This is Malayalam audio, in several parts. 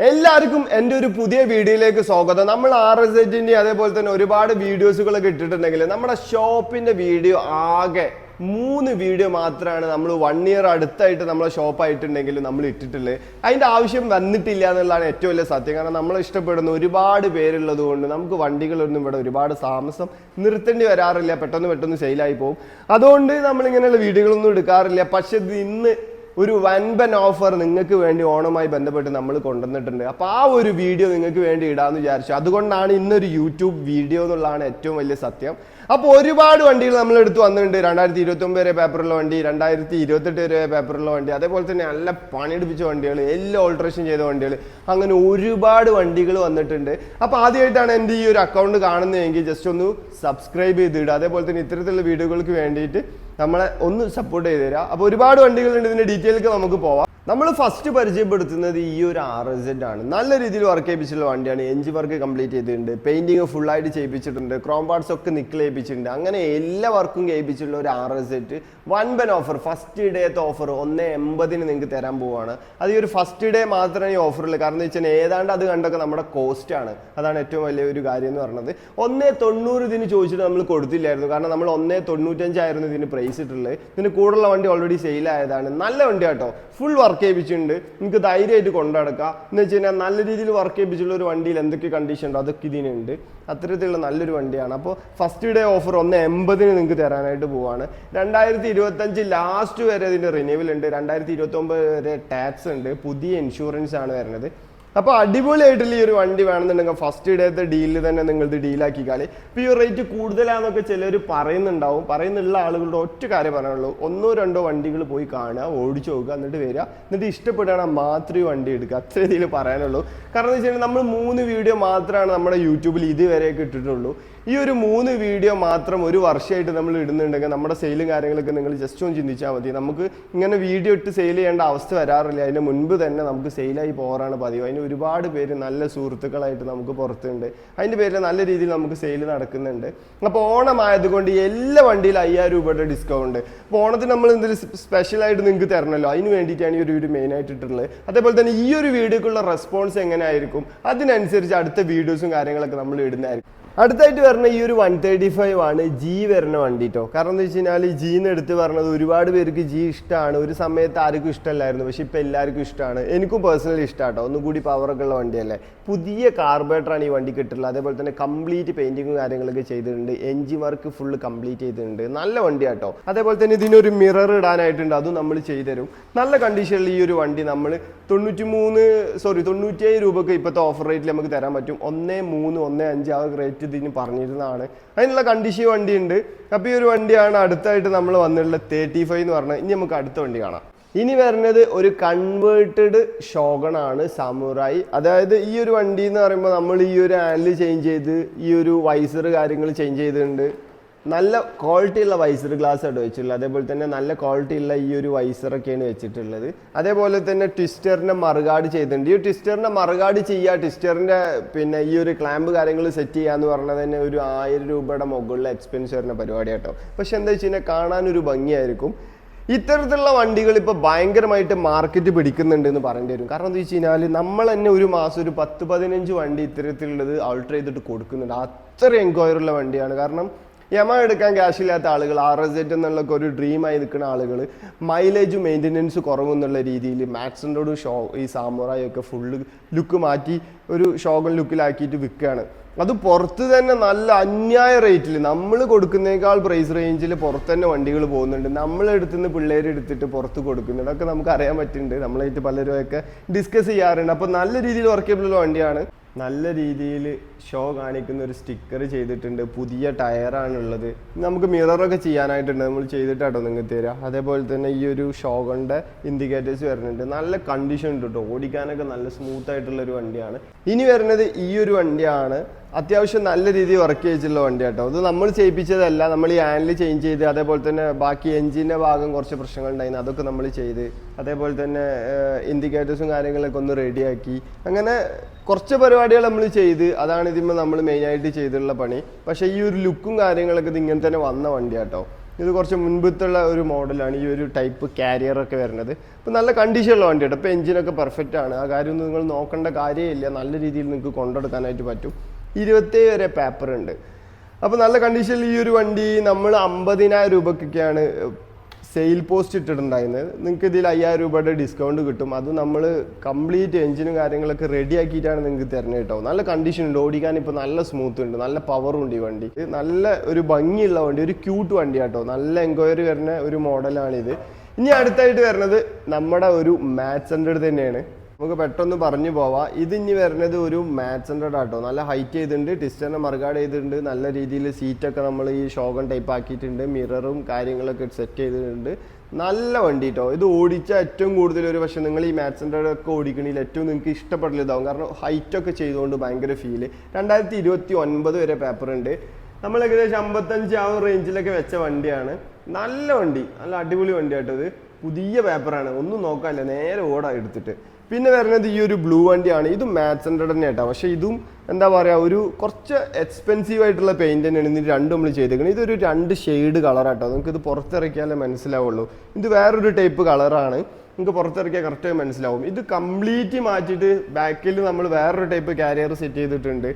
എല്ലാവർക്കും എൻ്റെ ഒരു പുതിയ വീഡിയോയിലേക്ക് സ്വാഗതം. നമ്മൾ RZ-ന്റെ അതേപോലെ തന്നെ ഒരുപാട് വീഡിയോസുകളൊക്കെ ഇട്ടിട്ടുണ്ടെങ്കിൽ നമ്മുടെ ഷോപ്പിന്റെ വീഡിയോ ആകെ 3 വീഡിയോ മാത്രമാണ് നമ്മൾ 1 ഇയർ അടുത്തായിട്ട് നമ്മളെ ഷോപ്പായിട്ടുണ്ടെങ്കിൽ നമ്മൾ ഇട്ടിട്ടുള്ളത്. അതിൻ്റെ ആവശ്യം വന്നിട്ടില്ല എന്നുള്ളതാണ് ഏറ്റവും വലിയ സത്യം. കാരണം നമ്മൾ ഇഷ്ടപ്പെടുന്ന ഒരുപാട് പേരുള്ളത് കൊണ്ട് നമുക്ക് വണ്ടികളൊന്നും ഇവിടെ ഒരുപാട് താമസം നിർത്തേണ്ടി വരാറില്ല, പെട്ടെന്ന് സെയിലായി പോകും. അതുകൊണ്ട് നമ്മളിങ്ങനെയുള്ള വീഡിയോകളൊന്നും എടുക്കാറില്ല. പക്ഷെ ഇന്ന് ഒരു വൻപൻ ഓഫർ നിങ്ങൾക്ക് വേണ്ടി ഓണവുമായി ബന്ധപ്പെട്ട് നമ്മൾ കൊണ്ടുവന്നിട്ടുണ്ട്. അപ്പോൾ ആ ഒരു വീഡിയോ നിങ്ങൾക്ക് വേണ്ടി ഇടാമെന്ന് വിചാരിച്ചു. അതുകൊണ്ടാണ് ഇന്നൊരു യൂട്യൂബ് വീഡിയോ എന്നുള്ളതാണ് ഏറ്റവും വലിയ സത്യം. അപ്പോൾ ഒരുപാട് വണ്ടികൾ നമ്മളെടുത്ത് വന്നിട്ടുണ്ട്. 2029 വരെ പേപ്പറുള്ള വണ്ടി, 2028 വരെ പേപ്പറുള്ള വണ്ടി, അതേപോലെ തന്നെ നല്ല പണിയെടുപ്പിച്ച വണ്ടികൾ, എല്ലാം ഓൾട്രേഷൻ ചെയ്ത വണ്ടികൾ, അങ്ങനെ ഒരുപാട് വണ്ടികൾ വന്നിട്ടുണ്ട്. അപ്പോൾ ആദ്യമായിട്ടാണ് എൻ്റെ ഈ ഒരു അക്കൗണ്ട് കാണുന്നതെങ്കിൽ ജസ്റ്റ് ഒന്ന് സബ്സ്ക്രൈബ് ചെയ്തിടുക. അതേപോലെ തന്നെ ഇത്തരത്തിലുള്ള വീഡിയോകൾക്ക് വേണ്ടിയിട്ട് നമ്മളെ ഒന്ന് സപ്പോർട്ട് ചെയ്ത് തരാം. അപ്പോൾ ഒരുപാട് വണ്ടികളുണ്ട്, ഇതിൻ്റെ ഡീറ്റെയിലേക്ക് നമുക്ക് പോവാം. നമ്മൾ ഫസ്റ്റ് പരിചയപ്പെടുത്തുന്നത് ഈ ഒരു RZ ആണ്. നല്ല രീതിയിൽ വർക്ക് ചെയ്യിപ്പിച്ചിട്ടുള്ള വണ്ടിയാണ്. എഞ്ചിൻ വർക്ക് കംപ്ലീറ്റ് ചെയ്തിട്ടുണ്ട്, പെയിന്റിങ് ഫുള്ളായിട്ട് ചെയ്യിപ്പിച്ചിട്ടുണ്ട്, ക്രോം പാർട്സ് ഒക്കെ നിക്കിൾ ചെയ്യിപ്പിച്ചിട്ടുണ്ട്. അങ്ങനെ എല്ലാ വർക്കും ചെയ്യിപ്പിച്ചിട്ടുള്ള ഒരു RZ വൻപൻ ഓഫർ, ഫസ്റ്റ് ഡേത്തെ ഓഫർ 180 നിങ്ങൾക്ക് തരാൻ പോവുകയാണ്. അത് ഈ ഒരു ഫസ്റ്റ് ഡേ മാത്രമേ ഈ ഓഫറുള്ളൂ. കാരണം എന്ന് വെച്ചാൽ ഏതാണ്ട് അത് കണ്ടൊക്കെ നമ്മുടെ കോസ്റ്റ് ആണ്. അതാണ് ഏറ്റവും വലിയ ഒരു കാര്യം എന്ന് പറയുന്നത്. 190 ഇതിന് ചോദിച്ചിട്ട് നമ്മൾ കൊടുത്തില്ലായിരുന്നു. കാരണം നമ്മൾ 195 ആയിരുന്നു ഇതിന് പ്രൈസ് ഇട്ടുള്ളത്. ഇതിന് കൂടുതലുള്ള വണ്ടി ഓൾറെഡി സെയിലായതാണ്. നല്ല വണ്ടി കേട്ടോ, ഫുൾ വർക്ക് ചെയ്യിപ്പിച്ചിട്ടുണ്ട്. നിങ്ങൾക്ക് ധൈര്യമായിട്ട് കൊണ്ടുനടക്കാം. എന്ന് വെച്ച് കഴിഞ്ഞാൽ നല്ല രീതിയിൽ വർക്ക് ചെയ്യിപ്പിച്ചുള്ള ഒരു വണ്ടിയിൽ എന്തൊക്കെ കണ്ടീഷൻ ഉണ്ടോ അതൊക്കെ ഇതിനുണ്ട്. അത്തരത്തിലുള്ള നല്ലൊരു വണ്ടിയാണ്. അപ്പോൾ ഫസ്റ്റ് ഡേ ഓഫർ 180 നിങ്ങൾക്ക് തരാനായിട്ട് പോവാണ്. 2025 ലാസ്റ്റ് വരെ ഇതിൻ്റെ റിന്യൂവൽ ഉണ്ട്. 2029 വരെ ടാക്സ് ഉണ്ട്. പുതിയ ഇൻഷുറൻസ് ആണ് വരുന്നത്. അപ്പോൾ അടിപൊളിയായിട്ടുള്ള ഈ ഒരു വണ്ടി വേണമെന്നുണ്ടെങ്കിൽ ഫസ്റ്റ് ഡേത്തെ ഡീലിൽ തന്നെ നിങ്ങളിത് ഡീലാക്കി കളി. ഇപ്പോൾ ഈ റേറ്റ് കൂടുതലാണെന്നൊക്കെ ചിലർ പറയുന്നുള്ള ആളുകളുടെ ഒറ്റ കാര്യം പറയാനുള്ളൂ, 1-2 വണ്ടികൾ പോയി കാണുക, ഓടിച്ചു നോക്കുക, എന്നിട്ട് വരിക, എന്നിട്ട് ഇഷ്ടപ്പെടുകയാണെങ്കിൽ മാത്രമേ വണ്ടി എടുക്കുക. അത്ര രീതിയിൽ പറയാനുള്ളൂ. കാരണം എന്ന് വെച്ച് കഴിഞ്ഞാൽ നമ്മൾ 3 വീഡിയോ മാത്രമാണ് നമ്മുടെ യൂട്യൂബിൽ ഇതുവരെയൊക്കെ ഇട്ടിട്ടുള്ളൂ. ഈ ഒരു 3 വീഡിയോ മാത്രം ഒരു വർഷമായിട്ട് നമ്മൾ ഇടുന്നുണ്ടെങ്കിൽ നമ്മുടെ സെയിലും കാര്യങ്ങളൊക്കെ നിങ്ങൾ ജസ്റ്റ് ഒന്ന് ചിന്തിച്ചാൽ മതി. നമുക്ക് ഇങ്ങനെ വീഡിയോ ഇട്ട് സെയിൽ ചെയ്യേണ്ട അവസ്ഥ വരാറില്ല. അതിന് മുൻപ് തന്നെ നമുക്ക് സെയിലായി പോകാറാണ് പതിവ്. അതിന് ഒരുപാട് പേര് നല്ല സുഹൃത്തുക്കളായിട്ട് നമുക്ക് പുറത്തുണ്ട്. അതിൻ്റെ പേരിൽ നല്ല രീതിയിൽ നമുക്ക് സെയിൽ നടക്കുന്നുണ്ട്. അപ്പോൾ ഓണമായതുകൊണ്ട് എല്ലാ വണ്ടിയിലും 5000 രൂപയുടെ ഡിസ്കൗണ്ട്. അപ്പോൾ ഓണത്തിന് നമ്മൾ എന്തെങ്കിലും സ്പെഷ്യലായിട്ട് നിങ്ങൾക്ക് തരണമല്ലോ, അതിന് വേണ്ടിയിട്ടാണ് ഈ ഒരു വീഡിയോ മെയിനായിട്ട് ഇട്ടിട്ടുള്ളത്. അതേപോലെ തന്നെ ഈ ഒരു വീഡിയോക്കുള്ള റെസ്പോൺസ് എങ്ങനെ ആയിരിക്കും അതിനനുസരിച്ച് അടുത്ത വീഡിയോസും കാര്യങ്ങളൊക്കെ നമ്മൾ ഇടുന്നതായിരിക്കും. അടുത്തായിട്ട് വരുന്ന ഈ ഒരു 135 ആണ് G വരുന്ന വണ്ടി കേട്ടോ. കാരണം എന്താ വെച്ച് കഴിഞ്ഞാൽ Gന്ന് എടുത്ത് പറഞ്ഞത് ഒരുപാട് പേർക്ക് G ഇഷ്ടമാണ്. ഒരു സമയത്ത് ആർക്കും ഇഷ്ടമല്ലായിരുന്നു, പക്ഷെ ഇപ്പോൾ എല്ലാവർക്കും ഇഷ്ടമാണ്. എനിക്കും പേഴ്സണലി ഇഷ്ടമാണ് കേട്ടോ. ഒന്നുകൂടി പവറൊക്കെ ഉള്ള വണ്ടിയല്ലേ. പുതിയ കാർബറേറ്ററാണ് ഈ വണ്ടി കിട്ടുള്ളത്. അതേപോലെ തന്നെ കംപ്ലീറ്റ് പെയിന്റിങ്ങും കാര്യങ്ങളൊക്കെ ചെയ്തിട്ടുണ്ട്. എഞ്ചിൻ വർക്ക് ഫുള്ള് കംപ്ലീറ്റ് ചെയ്തിട്ടുണ്ട്. നല്ല വണ്ടി കേട്ടോ. അതേപോലെ തന്നെ ഇതിനൊരു മിറർ ഇടാനായിട്ടുണ്ട്, അതും നമ്മൾ ചെയ്തുതരും. നല്ല കണ്ടീഷനിൽ ഈ ഒരു വണ്ടി നമ്മൾ 97 രൂപക്ക് ഇപ്പോഴത്തെ ഓഫർ റേറ്റിൽ നമുക്ക് തരാൻ പറ്റും. 1315 ആ റേറ്റ് ഇതിന് പറഞ്ഞിരുന്നതാണ്. അതിനുള്ള കണ്ടീഷൻ വണ്ടി ഉണ്ട്. അപ്പോൾ ഈ ഒരു വണ്ടിയാണ് അടുത്തായിട്ട് നമ്മൾ വന്നിട്ടുള്ള 35 എന്ന് പറഞ്ഞാൽ. ഇനി നമുക്ക് അടുത്ത വണ്ടി കാണാം. ഇനി വരുന്നത് ഒരു കൺവേർട്ടഡ് ഷോഗൺ ആണ്, സാമുറായി. അതായത് ഈ ഒരു വണ്ടി എന്ന് പറയുമ്പോൾ നമ്മൾ ഈ ഒരു ഹാൻഡിൽ ചേഞ്ച് ചെയ്ത് ഈ ഒരു വൈസർ കാര്യങ്ങൾ ചേഞ്ച് ചെയ്തിട്ടുണ്ട്. നല്ല ക്വാളിറ്റി ഉള്ള വൈസർ ഗ്ലാസ് ആയിട്ട് വെച്ചിട്ടുള്ളത്. അതേപോലെ തന്നെ നല്ല ക്വാളിറ്റി ഉള്ള ഈ ഒരു വൈസറൊക്കെയാണ് വെച്ചിട്ടുള്ളത്. അതേപോലെ തന്നെ ട്വിസ്റ്ററിൻ്റെ മറുകാട് ചെയ്തിട്ടുണ്ട്. ഈ ട്വിസ്റ്ററിൻ്റെ മറുകാട് ചെയ്യുക, ട്വിസ്റ്ററിൻ്റെ പിന്നെ ഈ ഒരു ക്ലാമ്പ് കാര്യങ്ങൾ സെറ്റ് ചെയ്യുക എന്ന് പറഞ്ഞാൽ തന്നെ ഒരു 1000 രൂപയുടെ മുകളിൽ എക്സ്പെൻസ് വരുന്ന പരിപാടി കേട്ടോ. പക്ഷെ എന്താ വെച്ച് കഴിഞ്ഞാൽ കാണാനൊരു ഭംഗിയായിരിക്കും. ഇത്തരത്തിലുള്ള വണ്ടികൾ ഇപ്പോൾ ഭയങ്കരമായിട്ട് മാർക്കറ്റ് പിടിക്കുന്നുണ്ട് എന്ന് പറയേണ്ടി വരും. കാരണം എന്താ വെച്ച് കഴിഞ്ഞാൽ നമ്മൾ തന്നെ ഒരു മാസം ഒരു 10-15 വണ്ടി ഇത്തരത്തിലുള്ളത് ആൾട്ടർ ചെയ്തിട്ട് കൊടുക്കുന്നുണ്ട്. അത്ര എൻക്വയറി ഉള്ള വണ്ടിയാണ്. കാരണം യമ എടുക്കാൻ ക്യാഷ് ഇല്ലാത്ത ആളുകൾ, RZ എന്നുള്ളൊക്കെ ഒരു ഡ്രീമായി നിൽക്കുന്ന ആളുകൾ, മൈലേജ് മെയിൻ്റനൻസ് കുറവെന്നുള്ള രീതിയിൽ മാക്സിൻ്റോട് ഈ സാമുറായി ഒക്കെ ഫുള്ള് ലുക്ക് മാറ്റി ഒരു ഷോഗൺ ലുക്കിലാക്കിയിട്ട് വിൽക്കുകയാണ്. അത് പുറത്ത് തന്നെ നല്ല അന്യായ റേറ്റിൽ നമ്മൾ കൊടുക്കുന്നതിനേക്കാൾ പ്രൈസ് റേഞ്ചിൽ പുറത്ത് തന്നെ വണ്ടികൾ പോകുന്നുണ്ട്. നമ്മളെടുത്തുനിന്ന് പിള്ളേർ എടുത്തിട്ട് പുറത്ത് കൊടുക്കുന്നുണ്ട്. അതൊക്കെ നമുക്ക് അറിയാൻ പറ്റുന്നുണ്ട്. നമ്മളായിട്ട് പലരുമൊക്കെ ഡിസ്കസ് ചെയ്യാറുണ്ട്. അപ്പോൾ നല്ല രീതിയിൽ വർക്കബിളുള്ള വണ്ടിയാണ്. നല്ല രീതിയിൽ ഷോ കാണിക്കുന്ന ഒരു സ്റ്റിക്കർ ചെയ്തിട്ടുണ്ട്. പുതിയ ടയറാണുള്ളത്. നമുക്ക് മിററൊക്കെ ചെയ്യാനായിട്ടുണ്ട്, നമ്മൾ ചെയ്തിട്ടാട്ടോ നിങ്ങൾക്ക് തരാം. അതേപോലെ തന്നെ ഈ ഒരു ഷോഗണിൻ്റെ ഇൻഡിക്കേറ്റേഴ്സ് വരുന്നുണ്ട്. നല്ല കണ്ടീഷൻ ഉണ്ട് കേട്ടോ. ഓടിക്കാനൊക്കെ നല്ല സ്മൂത്ത് ആയിട്ടുള്ളൊരു വണ്ടിയാണ്. ഇനി വരുന്നത് ഈ ഒരു വണ്ടിയാണ്. അത്യാവശ്യം നല്ല രീതിയിൽ വർക്ക് ചെയ്തിട്ടുള്ള വണ്ടി കേട്ടോ. അത് നമ്മൾ ചെയ്യിപ്പിച്ചതല്ല, നമ്മൾ ഈ ഹാൻഡിൽ ചേഞ്ച് ചെയ്ത്, അതേപോലെ തന്നെ ബാക്കി എഞ്ചിൻ്റെ ഭാഗം കുറച്ച് പ്രശ്നങ്ങൾ ഉണ്ടായിരുന്നു, അതൊക്കെ നമ്മൾ ചെയ്ത്, അതേപോലെ തന്നെ ഇൻഡിക്കേറ്റേഴ്സും കാര്യങ്ങളൊക്കെ ഒന്ന് റെഡിയാക്കി, അങ്ങനെ കുറച്ച് പരിപാടികൾ നമ്മൾ ചെയ്ത്. അതാണ് ഇതിന്മേൽ നമ്മൾ മെയിനായിട്ട് ചെയ്തിട്ടുള്ള പണി. പക്ഷേ ഈ ഒരു ലുക്കും കാര്യങ്ങളൊക്കെ ഇത് ഇങ്ങനെ തന്നെ വന്ന വണ്ടി കേട്ടോ. ഇത് കുറച്ച് മുൻപത്തുള്ള ഒരു മോഡലാണ് ഈ ഒരു ടൈപ്പ് കാരിയറൊക്കെ വരുന്നത്. ഇപ്പോൾ നല്ല കണ്ടീഷനുള്ള വണ്ടിയാണ്. ഇപ്പോൾ എഞ്ചിനൊക്കെ പെർഫെക്റ്റ് ആണ്, ആ കാര്യമൊന്നും നിങ്ങൾ നോക്കേണ്ട കാര്യമില്ല. നല്ല രീതിയിൽ നിങ്ങൾക്ക് കൊണ്ടെടുക്കാനായിട്ട് പറ്റും. 27 വരെ പേപ്പർ ഉണ്ട്. അപ്പോൾ നല്ല കണ്ടീഷനിൽ ഈ ഒരു വണ്ടി നമ്മൾ 50,000 രൂപയ്ക്കൊക്കെയാണ് സെയിൽ പോസ്റ്റ് ഇട്ടിട്ടുണ്ടായിരുന്നത്. നിങ്ങൾക്ക് ഇതിൽ 5,000 രൂപയുടെ ഡിസ്കൗണ്ട് കിട്ടും. അത് നമ്മൾ കംപ്ലീറ്റ് എഞ്ചിനും കാര്യങ്ങളൊക്കെ റെഡി ആക്കിയിട്ടാണ് നിങ്ങൾക്ക് തരുന്നത് കേട്ടോ. നല്ല കണ്ടീഷൻ ഉണ്ട്, ഓടിക്കാൻ ഇപ്പോൾ നല്ല സ്മൂത്ത് ഉണ്ട്, നല്ല പവറും ഉണ്ട് ഈ വണ്ടി. നല്ല ഒരു ഭംഗിയുള്ള വണ്ടി, ഒരു ക്യൂട്ട് വണ്ടി കേട്ടോ. നല്ല എൻക്വയറി വരുന്ന ഒരു മോഡലാണിത്. ഇനി അടുത്തായിട്ട് വരുന്നത് നമ്മുടെ ഒരു മാച്ച് 100 തന്നെയാണ്. നമുക്ക് പെട്ടെന്ന് പറഞ്ഞു പോവാം. ഇത് ഇനി വരുന്നത് ഒരു മാച്ച് 100 ആട്ടോ. നല്ല ഹൈറ്റ് ചെയ്തിട്ടുണ്ട്, ടിസ്റ്ററിനെ മറുകാട് ചെയ്തിട്ടുണ്ട്, നല്ല രീതിയിൽ സീറ്റൊക്കെ നമ്മൾ ഈ ഷോഗൺ ടൈപ്പ് ആക്കിയിട്ടുണ്ട്, മിററും കാര്യങ്ങളൊക്കെ സെറ്റ് ചെയ്തിട്ടുണ്ട്. നല്ല വണ്ടി കേട്ടോ. ഇത് ഓടിച്ച ഏറ്റവും കൂടുതൽ ഒരു പക്ഷേ നിങ്ങൾ ഈ മാച്ച് 100 ഒക്കെ ഓടിക്കണമെങ്കിൽ ഏറ്റവും നിങ്ങൾക്ക് ഇഷ്ടപ്പെടില്ല ഇതാവും. കാരണം ഹൈറ്റൊക്കെ ചെയ്തുകൊണ്ട് ഭയങ്കര ഫീല്. 2029 വരെ പേപ്പർ ഉണ്ട്. നമ്മൾ ഏകദേശം 55 ആ റേഞ്ചിലൊക്കെ വെച്ച വണ്ടിയാണ്. നല്ല വണ്ടി, നല്ല അടിപൊളി വണ്ടി ആട്ടോ. ഇത് പുതിയ പേപ്പറാണ്, ഒന്നും നോക്കാനില്ല, നേരെ ഓടാ എടുത്തിട്ട്. പിന്നെ വരുന്നത് ഈ ഒരു ബ്ലൂ വണ്ടിയാണ്. ഇതും മാച്ച് 100 തന്നെ കേട്ടോ. പക്ഷേ ഇതും എന്താ പറയുക, ഒരു കുറച്ച് എക്സ്പെൻസീവ് ആയിട്ടുള്ള പെയിന്റ് തന്നെയാണ് ഇതിന് രണ്ടും നമ്മൾ ചെയ്തേക്കുന്നത്. ഇതൊരു 2 ഷെയ്ഡ് കളറാട്ടോ. നിങ്ങൾക്ക് ഇത് പുറത്തിറക്കിയാലേ മനസ്സിലാവുള്ളൂ. ഇത് വേറൊരു ടൈപ്പ് കളറാണ്, നിങ്ങൾക്ക് പുറത്തിറക്കിയാൽ കറക്റ്റായി മനസ്സിലാവും. ഇത് കംപ്ലീറ്റ് മാറ്റിയിട്ട് ബാക്കിൽ നമ്മൾ വേറൊരു ടൈപ്പ് കാരിയർ സെറ്റ് ചെയ്തിട്ടുണ്ട്.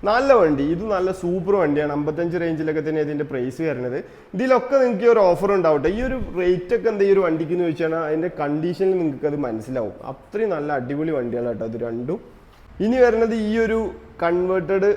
നല്ല വണ്ടി, ഇത് നല്ല സൂപ്പർ വണ്ടിയാണ്. 55 റേഞ്ചിലൊക്കെ തന്നെ ഇതിൻ്റെ പ്രൈസ് വരുന്നത്. ഇതിലൊക്കെ നിങ്ങൾക്ക് ഒരു ഓഫർ ഉണ്ടാവട്ടെ. ഈ ഒരു റേറ്റ് ഒക്കെ എന്താ ഈ ഒരു വണ്ടിക്ക് എന്ന് ചോദിച്ചാൽ അതിൻ്റെ കണ്ടീഷനിൽ നിങ്ങൾക്ക് അത് മനസ്സിലാവും. അത്രയും നല്ല അടിപൊളി വണ്ടിയാണ് കേട്ടോ ഇത് രണ്ടും. ഇനി വരുന്നത് ഈ ഒരു കൺവേർട്ടഡ്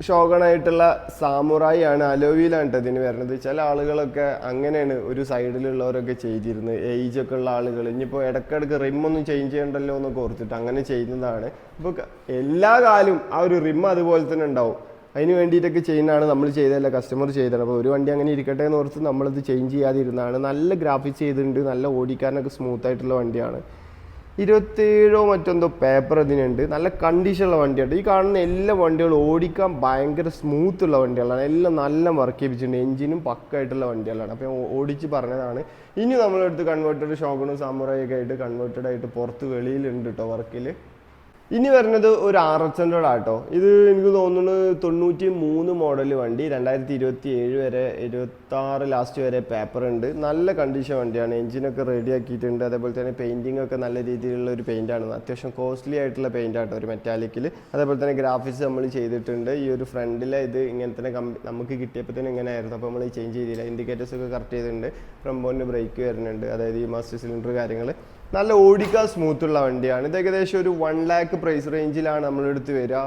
ഷോഗണായിട്ടുള്ള സാമുറായി ആണ്, അലോവിയിലാണ് കേട്ടോ ഇതിന് വരുന്നത്. ചില ആളുകളൊക്കെ അങ്ങനെയാണ് ഒരു സൈഡിലുള്ളവരൊക്കെ ചെയ്തിരുന്നത്, ഏജൊക്കെ ഉള്ള ആളുകൾ. ഇനിയിപ്പോൾ ഇടയ്ക്കിടയ്ക്ക് റിമ്മൊന്നും ചേഞ്ച് ചെയ്യണ്ടല്ലോ എന്നൊക്കെ ഓർത്തിട്ട് അങ്ങനെ ചെയ്യുന്നതാണ്. ഇപ്പോൾ എല്ലാ കാലവും ആ ഒരു റിമ്മ് അതുപോലെ തന്നെ ഉണ്ടാവും. അതിന് വേണ്ടിയിട്ടൊക്കെ ചെയ്യുന്നതാണ്, നമ്മൾ ചെയ്തതല്ല, കസ്റ്റമർ ചെയ്തതാണ്. അപ്പോൾ ഒരു വണ്ടി അങ്ങനെ ഇരിക്കട്ടെ എന്ന് ഓർത്ത് നമ്മളിത് ചേഞ്ച് ചെയ്യാതിരുന്നതാണ്. നല്ല ഗ്രാഫിക്സ് ചെയ്തിട്ടുണ്ട്, നല്ല ഓടിക്കാനൊക്കെ സ്മൂത്ത് ആയിട്ടുള്ള വണ്ടിയാണ്. 27 മറ്റെന്തോ പേപ്പർ ഇതിനുണ്ട്. നല്ല കണ്ടീഷനുള്ള വണ്ടിയാണ്. ഈ കാണുന്ന എല്ലാ വണ്ടികളും ഓടിക്കാൻ ഭയങ്കര സ്മൂത്ത് ഉള്ള വണ്ടികളാണ്. എല്ലാം നല്ല വർക്ക് ചെയ്യിപ്പിച്ചിട്ടുണ്ട്, എഞ്ചിനും പക്കായിട്ടുള്ള വണ്ടികളാണ്. അപ്പോൾ ഓടിച്ച് പറഞ്ഞതാണ്. ഇനി നമ്മളെടുത്ത് കൺവേർട്ടഡ് ഷോഗണും സാമുറായൊക്കെ ആയിട്ട് കൺവേർട്ടഡ് ആയിട്ട് പുറത്ത് വെളിയിലുണ്ട് കേട്ടോ വർക്കിൽ. ഇനി വരുന്നത് ഒരു RX 100 ആട്ടോ. ഇത് എനിക്ക് തോന്നുന്നു 93 മോഡൽ വണ്ടി, 2027 വരെ 26 ലാസ്റ്റ് വരെ പേപ്പർ ഉണ്ട്. നല്ല കണ്ടീഷൻ വണ്ടിയാണ്, എഞ്ചിനൊക്കെ റെഡി ആക്കിയിട്ടുണ്ട്. അതേപോലെ തന്നെ പെയിൻറ്റിംഗ് ഒക്കെ നല്ല രീതിയിലുള്ള ഒരു പെയിൻ്റാണ്, അത്യാവശ്യം കോസ്റ്റ്ലി ആയിട്ടുള്ള പെയിൻ്റ് ആട്ടോ, ഒരു മെറ്റാലിക്കിൽ. അതേപോലെ തന്നെ ഗ്രാഫിക്സ് നമ്മൾ ചെയ്തിട്ടുണ്ട്. ഈ ഒരു ഫ്രണ്ടിലെ ഇത് ഇങ്ങനെ തന്നെ നമുക്ക് കിട്ടിയപ്പോൾ തന്നെ ഇങ്ങനെ ആയിരുന്നു. അപ്പോൾ നമ്മൾ ചേഞ്ച് ചെയ്തില്ല. ഇൻഡിക്കേറ്റേഴ്സ് ഒക്കെ കറക്റ്റ് ചെയ്തിട്ടുണ്ട്. ഫ്രണ്ട് ബ്രേക്ക് വരുന്നുണ്ട്, അതായത് ഈ മാസ്റ്റർ സിലിണ്ടർ കാര്യങ്ങൾ. നല്ല ഓടിക്കാൻ സ്മൂത്തുള്ള വണ്ടിയാണ്. ഇത് ഏകദേശം ഒരു 1 lakh പ്രൈസ് റേഞ്ചിലാണ് നമ്മളെടുത്ത് വരിക.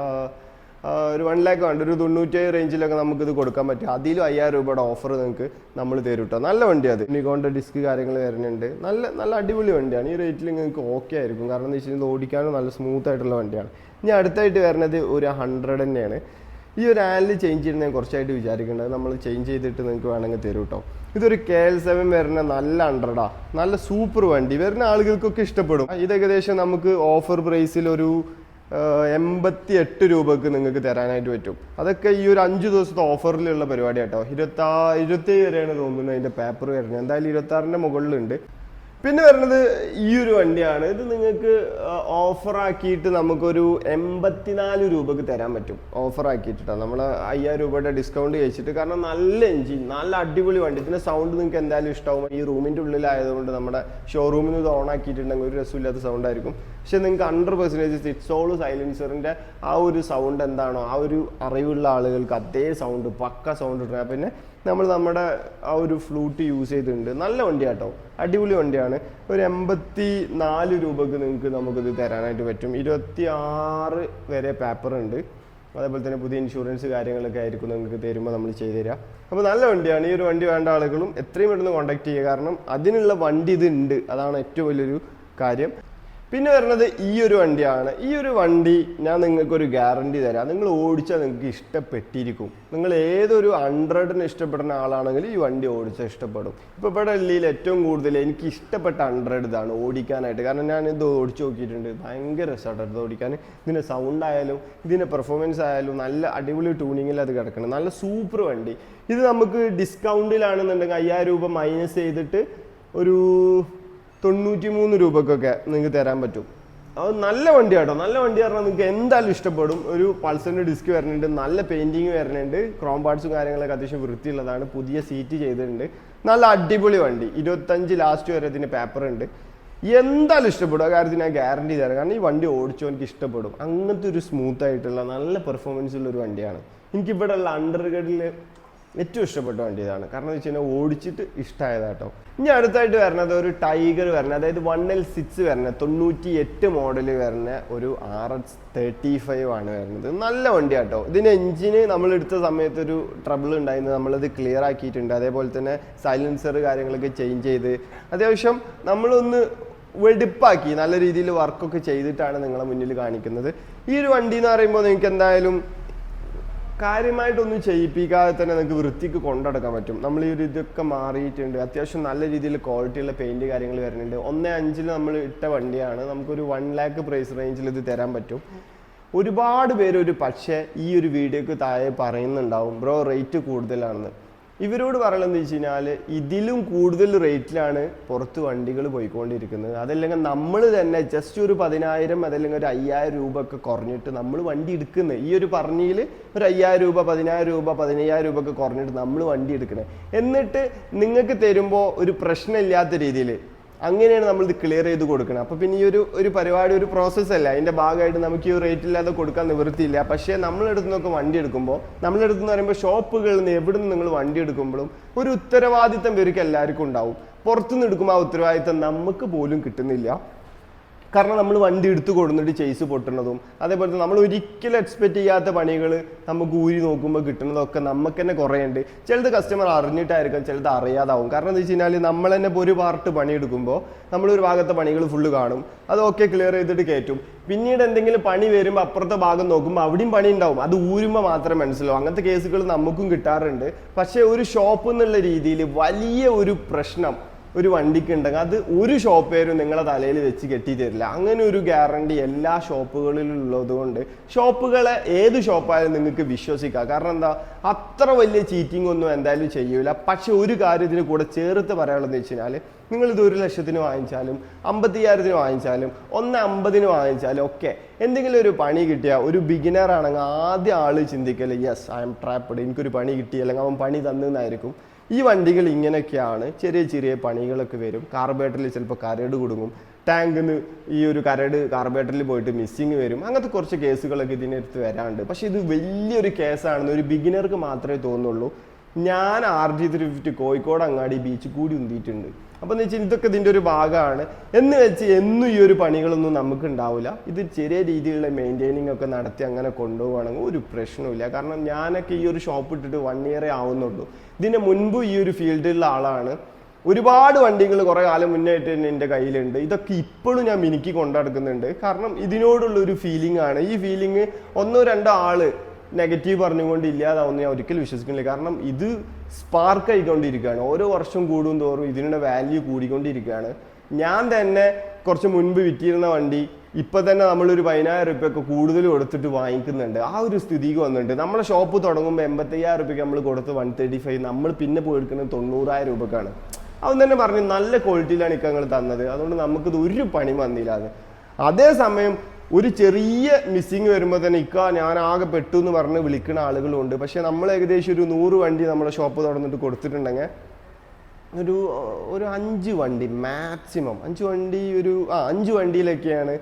ഒരു 1 lakh വേണ്ട, ഒരു 97 റേഞ്ചിലൊക്കെ നമുക്കിത് കൊടുക്കാൻ പറ്റും. അതിലും 5,000 രൂപയുടെ ഓഫർ നിങ്ങൾക്ക് നമ്മൾ തരും കേട്ടോ. നല്ല വണ്ടിയാണ്. നിക്കോണിൻ്റെ ഡിസ്ക് കാര്യങ്ങൾ വരുന്നുണ്ട്. നല്ല അടിപൊളി വണ്ടിയാണ്. ഈ റേറ്റിൽ നിങ്ങൾക്ക് ഓക്കെ ആയിരിക്കും. കാരണം എന്താ വെച്ച് കഴിഞ്ഞാൽ ഓടിക്കാനും നല്ല സ്മൂത്ത് ആയിട്ടുള്ള വണ്ടിയാണ്. ഇനി അടുത്തായിട്ട് വരുന്നത് ഒരു 100 തന്നെയാണ്. ഈ ഒരു ആനിൽ ചേഞ്ച് ചെയ്യുന്നത് ഞാൻ കുറച്ചായിട്ട് വിചാരിക്കേണ്ടത്, നമ്മൾ ചേഞ്ച് ചെയ്തിട്ട് നിങ്ങൾക്ക് വേണമെങ്കിൽ തരും കേട്ടോ. ഇതൊരു KL7 വരുന്ന നല്ല 100 നല്ല സൂപ്പർ വണ്ടി, വരുന്ന ആളുകൾക്കൊക്കെ ഇഷ്ടപ്പെടും. ഇത് ഏകദേശം നമുക്ക് ഓഫർ പ്രൈസിൽ ഒരു 88 രൂപക്ക് നിങ്ങൾക്ക് തരാനായിട്ട് പറ്റും. അതൊക്കെ ഈ ഒരു 5 ദിവസത്തെ ഓഫറിലുള്ള പരിപാടി കേട്ടോ. 27 വരെയാണ് തോന്നുന്നത് അതിൻ്റെ പേപ്പർ വരുന്നത്. എന്തായാലും 26ൻ്റെ മുകളിലുണ്ട്. പിന്നെ വരുന്നത് ഈ ഒരു വണ്ടിയാണ്. ഇത് നിങ്ങൾക്ക് ഓഫറാക്കിയിട്ട് നമുക്കൊരു 84 രൂപക്ക് തരാൻ പറ്റും. ഓഫറാക്കിയിട്ടാണ് നമ്മൾ 5,000 രൂപയുടെ ഡിസ്കൗണ്ട് കഴിച്ചിട്ട്. കാരണം നല്ല എഞ്ചിൻ, നല്ല അടിപൊളി വണ്ടി. ഇതിൻ്റെ സൗണ്ട് നിങ്ങൾക്ക് എന്തായാലും ഇഷ്ടമാവും. ഈ റൂമിൻ്റെ ഉള്ളിലായതുകൊണ്ട് നമ്മുടെ ഷോറൂമിൽ ഇത് ഓൺ ആക്കിയിട്ടുണ്ടെങ്കിൽ ഒരു രസമില്ലാത്ത സൗണ്ട് ആയിരിക്കും. പക്ഷെ നിങ്ങൾക്ക് 100% സിറ്റ്സോൾ സൈലൻസറിൻ്റെ ആ ഒരു സൗണ്ട് എന്താണോ, ആ ഒരു അറിവുള്ള ആളുകൾക്ക് അതേ സൗണ്ട്, പക്ക സൗണ്ട് കിട്ടുക. പിന്നെ നമ്മൾ നമ്മുടെ ആ ഒരു ഫ്ലൂട്ട് യൂസ് ചെയ്തിട്ടുണ്ട്. നല്ല വണ്ടിയാട്ടോ, അടിപൊളി വണ്ടിയാണ്. ഒരു 84 രൂപക്ക് നമുക്കിത് തരാനായിട്ട് പറ്റും. 26 വരെ പേപ്പർ ഉണ്ട്. അതേപോലെ തന്നെ പുതിയ ഇൻഷുറൻസ് കാര്യങ്ങളൊക്കെ ആയിരിക്കും നിങ്ങൾക്ക് തരുമ്പോൾ നമ്മൾ ചെയ്തു തരിക. അപ്പോൾ നല്ല വണ്ടിയാണ്. ഈ ഒരു വണ്ടി വേണ്ട ആളുകളും എത്രയും പെട്ടെന്ന് കോൺടാക്ട് ചെയ്യുക. കാരണം അതിനുള്ള വണ്ടി ഇത് ഉണ്ട്, അതാണ് ഏറ്റവും വലിയൊരു കാര്യം. പിന്നെ വരുന്നത് ഈ ഒരു വണ്ടിയാണ്. ഈ ഒരു വണ്ടി ഞാൻ നിങ്ങൾക്കൊരു ഗ്യാരണ്ടി തരാം, നിങ്ങൾ ഓടിച്ചാൽ നിങ്ങൾക്ക് ഇഷ്ടപ്പെട്ടിരിക്കും. നിങ്ങൾ ഏതൊരു 100ന് ഇഷ്ടപ്പെടുന്ന ആളാണെങ്കിൽ ഈ വണ്ടി ഓടിച്ചാൽ ഇഷ്ടപ്പെടും. ഇപ്പോൾ ഇവിടെ ഡൽഹിയിൽ ഏറ്റവും കൂടുതൽ എനിക്ക് ഇഷ്ടപ്പെട്ട 100 ഇതാണ് ഓടിക്കാനായിട്ട്. കാരണം ഞാൻ ഇത് ഓടിച്ച് നോക്കിയിട്ടുണ്ട്, ഭയങ്കര രസമായിട്ട് ഇത് ഓടിക്കാൻ. ഇതിൻ്റെ സൗണ്ട് ആയാലും ഇതിൻ്റെ പെർഫോമൻസ് ആയാലും നല്ല അടിപൊളി ട്യൂണിങ്ങിൽ അത് കിടക്കണം. നല്ല സൂപ്പർ വണ്ടി. ഇത് നമുക്ക് ഡിസ്കൗണ്ടിലാണെന്നുണ്ടെങ്കിൽ 5,000 രൂപ മൈനസ് ചെയ്തിട്ട് ഒരു 93 രൂപക്കൊക്കെ നിങ്ങൾക്ക് തരാൻ പറ്റും. അത് നല്ല വണ്ടി കേട്ടോ. നല്ല വണ്ടി പറഞ്ഞാൽ നിങ്ങൾക്ക് എന്തായാലും ഇഷ്ടപ്പെടും. ഒരു പൾസറിൻ്റെ ഡിസ്ക് വരുന്നുണ്ട്, നല്ല പെയിൻറ്റിങ് വരുന്നുണ്ട്, ക്രോം പാർട്സും കാര്യങ്ങളൊക്കെ അത്യാവശ്യം വൃത്തിയുള്ളതാണ്, പുതിയ സീറ്റ് ചെയ്തിട്ടുണ്ട്. നല്ല അടിപൊളി വണ്ടി, 25 ലാസ്റ്റ് വരെ ഇതിന് പേപ്പർ ഉണ്ട്. എന്തായാലും ഇഷ്ടപ്പെടും, ആ കാര്യത്തിൽ ഞാൻ ഗ്യാരണ്ടി തരാം. കാരണം ഈ വണ്ടി ഓടിച്ചോ എനിക്ക് ഇഷ്ടപ്പെടും. അങ്ങനത്തെ ഒരു സ്മൂത്ത് ആയിട്ടുള്ള നല്ല പെർഫോമൻസ് ഉള്ള ഒരു വണ്ടിയാണ്. എനിക്കിവിടെ ഉള്ള അണ്ടർഗഡിൽ ഏറ്റവും ഇഷ്ടപ്പെട്ട വണ്ടി ഇതാണ്. കാരണം എന്ന് വെച്ച് കഴിഞ്ഞാൽ ഓടിച്ചിട്ട് ഇഷ്ടമായതാട്ടോ. ഇനി അടുത്തായിട്ട് വരുന്നത് ഒരു ടൈഗർ വരുന്നത്, അതായത് 1L6 വരുന്നത്, 98 മോഡൽ വരുന്ന ഒരു RX35 ആണ് വരുന്നത്. നല്ല വണ്ടിയാട്ടോ. ഇതിന് എഞ്ചിന് നമ്മൾ എടുത്ത സമയത്ത് ഒരു ട്രബിൾ ഉണ്ടായിരുന്നു, നമ്മളത് ക്ലിയർ ആക്കിയിട്ടുണ്ട്. അതേപോലെ തന്നെ സൈലൻസർ കാര്യങ്ങളൊക്കെ ചേഞ്ച് ചെയ്ത് അത്യാവശ്യം നമ്മളൊന്ന് വെടിപ്പാക്കി നല്ല രീതിയിൽ വർക്കൊക്കെ ചെയ്തിട്ടാണ് നിങ്ങളെ മുന്നിൽ കാണിക്കുന്നത്. ഈ ഒരു വണ്ടി എന്ന് പറയുമ്പോൾ നിങ്ങൾക്ക് എന്തായാലും കാര്യമായിട്ടൊന്നും ചെയ്യിപ്പിക്കാതെ തന്നെ നിങ്ങൾക്ക് വൃത്തിക്ക് കൊണ്ടുനടക്കാൻ പറ്റും. നമ്മൾ ഈ ഒരു ഇതൊക്കെ മാറിയിട്ടുണ്ട്, അത്യാവശ്യം നല്ല രീതിയിൽ ക്വാളിറ്റിയുള്ള പെയിൻറ് കാര്യങ്ങൾ വരുന്നുണ്ട്. 1.5 നമ്മൾ ഇട്ട വണ്ടിയാണ്, നമുക്കൊരു 1 lakh പ്രൈസ് റേഞ്ചിൽ ഇത് തരാൻ പറ്റും. ഒരുപാട് പേര് പക്ഷേ ഈ ഒരു വീഡിയോക്ക് താഴെ പറയുന്നുണ്ടാവും ബ്രോ റേറ്റ് കൂടുതലാണെന്ന്. ഇവരോട് പറയണമെന്ന് വെച്ച് കഴിഞ്ഞാൽ ഇതിലും കൂടുതൽ റേറ്റിലാണ് പുറത്ത് വണ്ടികൾ പോയിക്കൊണ്ടിരിക്കുന്നത്. അതല്ലെങ്കിൽ നമ്മൾ തന്നെ ജസ്റ്റ് ഒരു 10,000 അതല്ലെങ്കിൽ ഒരു 5,000 രൂപ ഒക്കെ കുറഞ്ഞിട്ട് നമ്മൾ വണ്ടി എടുക്കുന്നത്. ഈ ഒരു പറഞ്ഞതിൽ ഒരു 5,000 രൂപ 10,000 രൂപ 15,000 രൂപ ഒക്കെ കുറഞ്ഞിട്ട് നമ്മൾ വണ്ടി എടുക്കുന്നത്. എന്നിട്ട് നിങ്ങൾക്ക് തരുമ്പോൾ ഒരു പ്രശ്നമില്ലാത്ത രീതിയിൽ അങ്ങനെയാണ് നമ്മളിത് ക്ലിയർ ചെയ്ത് കൊടുക്കണം. അപ്പോൾ പിന്നെ ഈ ഒരു പരിപാടി ഒരു പ്രോസസ്സല്ല, അതിൻ്റെ ഭാഗമായിട്ട് നമുക്ക് ഈ റേറ്റില്ലാതെ കൊടുക്കാൻ നിവൃത്തിയില്ല. പക്ഷേ നമ്മളെടുത്ത് നിന്നൊക്കെ വണ്ടി എടുക്കുമ്പോൾ, നമ്മളെടുത്ത് പറയുമ്പോൾ ഷോപ്പുകളിൽ നിന്ന് എവിടെ നിന്ന് നിങ്ങൾ വണ്ടി എടുക്കുമ്പോഴും ഒരു ഉത്തരവാദിത്തം ഇവർക്ക് എല്ലാവർക്കും ഉണ്ടാവും. പുറത്തുനിന്ന് എടുക്കുമ്പോൾ ആ ഉത്തരവാദിത്തം നമുക്ക് പോലും കിട്ടുന്നില്ല. കാരണം നമ്മൾ വണ്ടി എടുത്തു കൊടുത്തിട്ട് ചെയ്സ് പൊട്ടുന്നതും അതേപോലെ തന്നെ നമ്മൾ ഒരിക്കലും എക്സ്പെക്ട് ചെയ്യാത്ത പണികൾ നമുക്ക് ഊരി നോക്കുമ്പോൾ കിട്ടുന്നതൊക്കെ നമുക്ക് തന്നെ കുറേ ഉണ്ട്. ചിലത് കസ്റ്റമർ അറിഞ്ഞിട്ടായിരിക്കും, ചിലത് അറിയാതാവും. കാരണം എന്താ വെച്ച് കഴിഞ്ഞാൽ നമ്മൾ തന്നെ ഇപ്പോൾ ഒരു പാർട്ട് പണിയെടുക്കുമ്പോൾ നമ്മളൊരു ഭാഗത്തെ പണികൾ ഫുള്ള് കാണും, അതൊക്കെ ക്ലിയർ ചെയ്തിട്ട് കയറ്റും. പിന്നീട് എന്തെങ്കിലും പണി വരുമ്പോൾ അപ്പുറത്തെ ഭാഗം നോക്കുമ്പോൾ അവിടെയും പണി ഉണ്ടാവും, അത് ഊരുമ്പോൾ മാത്രം മനസ്സിലാവും. അങ്ങനത്തെ കേസുകൾ നമുക്കും കിട്ടാറുണ്ട്. പക്ഷേ ഒരു ഷോപ്പ് എന്നുള്ള രീതിയിൽ വലിയ ഒരു പ്രശ്നം ഒരു വണ്ടിക്ക് ഉണ്ടെങ്കിൽ അത് ഒരു ഷോപ്പേരും നിങ്ങളെ തലയിൽ വെച്ച് കെട്ടി തരില്ല. അങ്ങനെ ഒരു ഗ്യാരണ്ടി എല്ലാ ഷോപ്പുകളിലും ഉള്ളത് കൊണ്ട് ഷോപ്പുകളെ ഏത് ഷോപ്പായാലും നിങ്ങൾക്ക് വിശ്വസിക്കാം. കാരണം എന്താ, അത്ര വലിയ ചീറ്റിംഗ് ഒന്നും എന്തായാലും ചെയ്യൂല. പക്ഷെ ഒരു കാര്യത്തിന് കൂടെ ചേർത്ത് പറയാനുള്ളതെന്ന് വെച്ച് കഴിഞ്ഞാൽ നിങ്ങളിത് 1 ലക്ഷത്തിന് വാങ്ങിച്ചാലും 55,000 വാങ്ങിച്ചാലും 150 വാങ്ങിച്ചാലും ഒക്കെ എന്തെങ്കിലും ഒരു പണി കിട്ടിയാൽ ഒരു ബിഗിനർ ആണെങ്കിൽ ആദ്യം ആൾ ചിന്തിക്കല് യെസ് ഐ എം ട്രാപ്ഡ്, എനിക്കൊരു പണി കിട്ടി അല്ലെങ്കിൽ അവൻ പണി തന്നെന്നായിരിക്കും. ഈ വണ്ടികൾ ഇങ്ങനെയൊക്കെയാണ്, ചെറിയ ചെറിയ പണികളൊക്കെ വരും. കാർബേറ്ററിൽ ചിലപ്പോൾ കരട് കുടുങ്ങും, ടാങ്കിന് ഈ ഒരു കരട് കാർബേറ്ററിൽ പോയിട്ട് മിസ്സിങ് വരും. അങ്ങനത്തെ കുറച്ച് കേസുകളൊക്കെ ഇതിനടുത്ത് വരാറുണ്ട്. പക്ഷേ ഇത് വലിയൊരു കേസാണെന്ന് ഒരു ബിഗിനർക്ക് മാത്രമേ തോന്നുള്ളൂ. ഞാൻ RG350 കോഴിക്കോട് അങ്ങാടി ബീച്ച് കൂടി ഉന്തിയിട്ടുണ്ട്. അപ്പോൾ എന്ന് വെച്ചാൽ ഇതൊക്കെ ഇതിൻ്റെ ഒരു ഭാഗമാണ്. എന്ന് വെച്ച് എന്നും ഈ ഒരു പണികളൊന്നും നമുക്ക് ഉണ്ടാവില്ല. ഇത് ചെറിയ രീതിയിലുള്ള മെയിൻറ്റെയിനിങ് ഒക്കെ നടത്തി അങ്ങനെ കൊണ്ടുപോവുകയാണെങ്കിൽ ഒരു പ്രശ്നമില്ല. കാരണം ഞാനൊക്കെ ഈ ഒരു ഷോപ്പ് ഇട്ടിട്ട് 1 year ആവുന്നുള്ളൂ. ഇതിന് മുൻപ് ഈ ഒരു ഫീൽഡിലുള്ള ആളാണ്. ഒരുപാട് വണ്ടികൾ കുറേ കാലം മുന്നായിട്ട് തന്നെ എൻ്റെ കയ്യിലുണ്ട്. ഇതൊക്കെ ഇപ്പോഴും ഞാൻ മിനുക്കി കൊണ്ടുനടക്കുന്നുണ്ട്. കാരണം ഇതിനോടുള്ള ഒരു ഫീലിംഗ് ആണ്. ഈ ഫീലിംഗ് 1-2 ആള് നെഗറ്റീവ് പറഞ്ഞുകൊണ്ട് ഇല്ലാതാവുന്ന ഞാൻ ഒരിക്കലും വിശ്വസിക്കുന്നില്ല. കാരണം ഇത് സ്പാർക്ക് ആയിക്കൊണ്ടിരിക്കുകയാണ്. ഓരോ വർഷം കൂടും തോറും ഇതിനുള്ള വാല്യൂ കൂടിക്കൊണ്ടിരിക്കുകയാണ്. ഞാൻ തന്നെ കുറച്ച് മുൻപ് വിറ്റിരുന്ന വണ്ടി ഇപ്പം തന്നെ നമ്മളൊരു 10,000 രൂപയൊക്കെ കൂടുതൽ കൊടുത്തിട്ട് വാങ്ങിക്കുന്നുണ്ട്. ആ ഒരു സ്ഥിതിക്ക് വന്നിട്ടുണ്ട്. നമ്മളെ ഷോപ്പ് തുടങ്ങുമ്പോൾ 85,000 രൂപയ്ക്ക് നമ്മൾ കൊടുത്ത് 135, നമ്മൾ പിന്നെ പോയി എടുക്കുന്നത് 90,000 രൂപക്കാണ്. അവൻ തന്നെ പറഞ്ഞു നല്ല ക്വാളിറ്റിയിലാണ് ഇക്കങ്ങൾ തന്നത്, അതുകൊണ്ട് നമുക്കിത് ഒരു പണി വന്നില്ലാതെ. അതേസമയം ഒരു ചെറിയ മിസ്സിങ് വരുമ്പോൾ തന്നെ ഞാൻ ആകെ പെട്ടു എന്ന് പറഞ്ഞ് വിളിക്കുന്ന ആളുകളുണ്ട്. പക്ഷേ നമ്മൾ ഏകദേശം ഒരു 100 വണ്ടി നമ്മുടെ ഷോപ്പ് തുറന്നിട്ട് കൊടുത്തിട്ടുണ്ടെങ്കിൽ ഒരു 5 വണ്ടി മാക്സിമം 5 വണ്ടി 5 വണ്ടിയിലൊക്കെയാണ്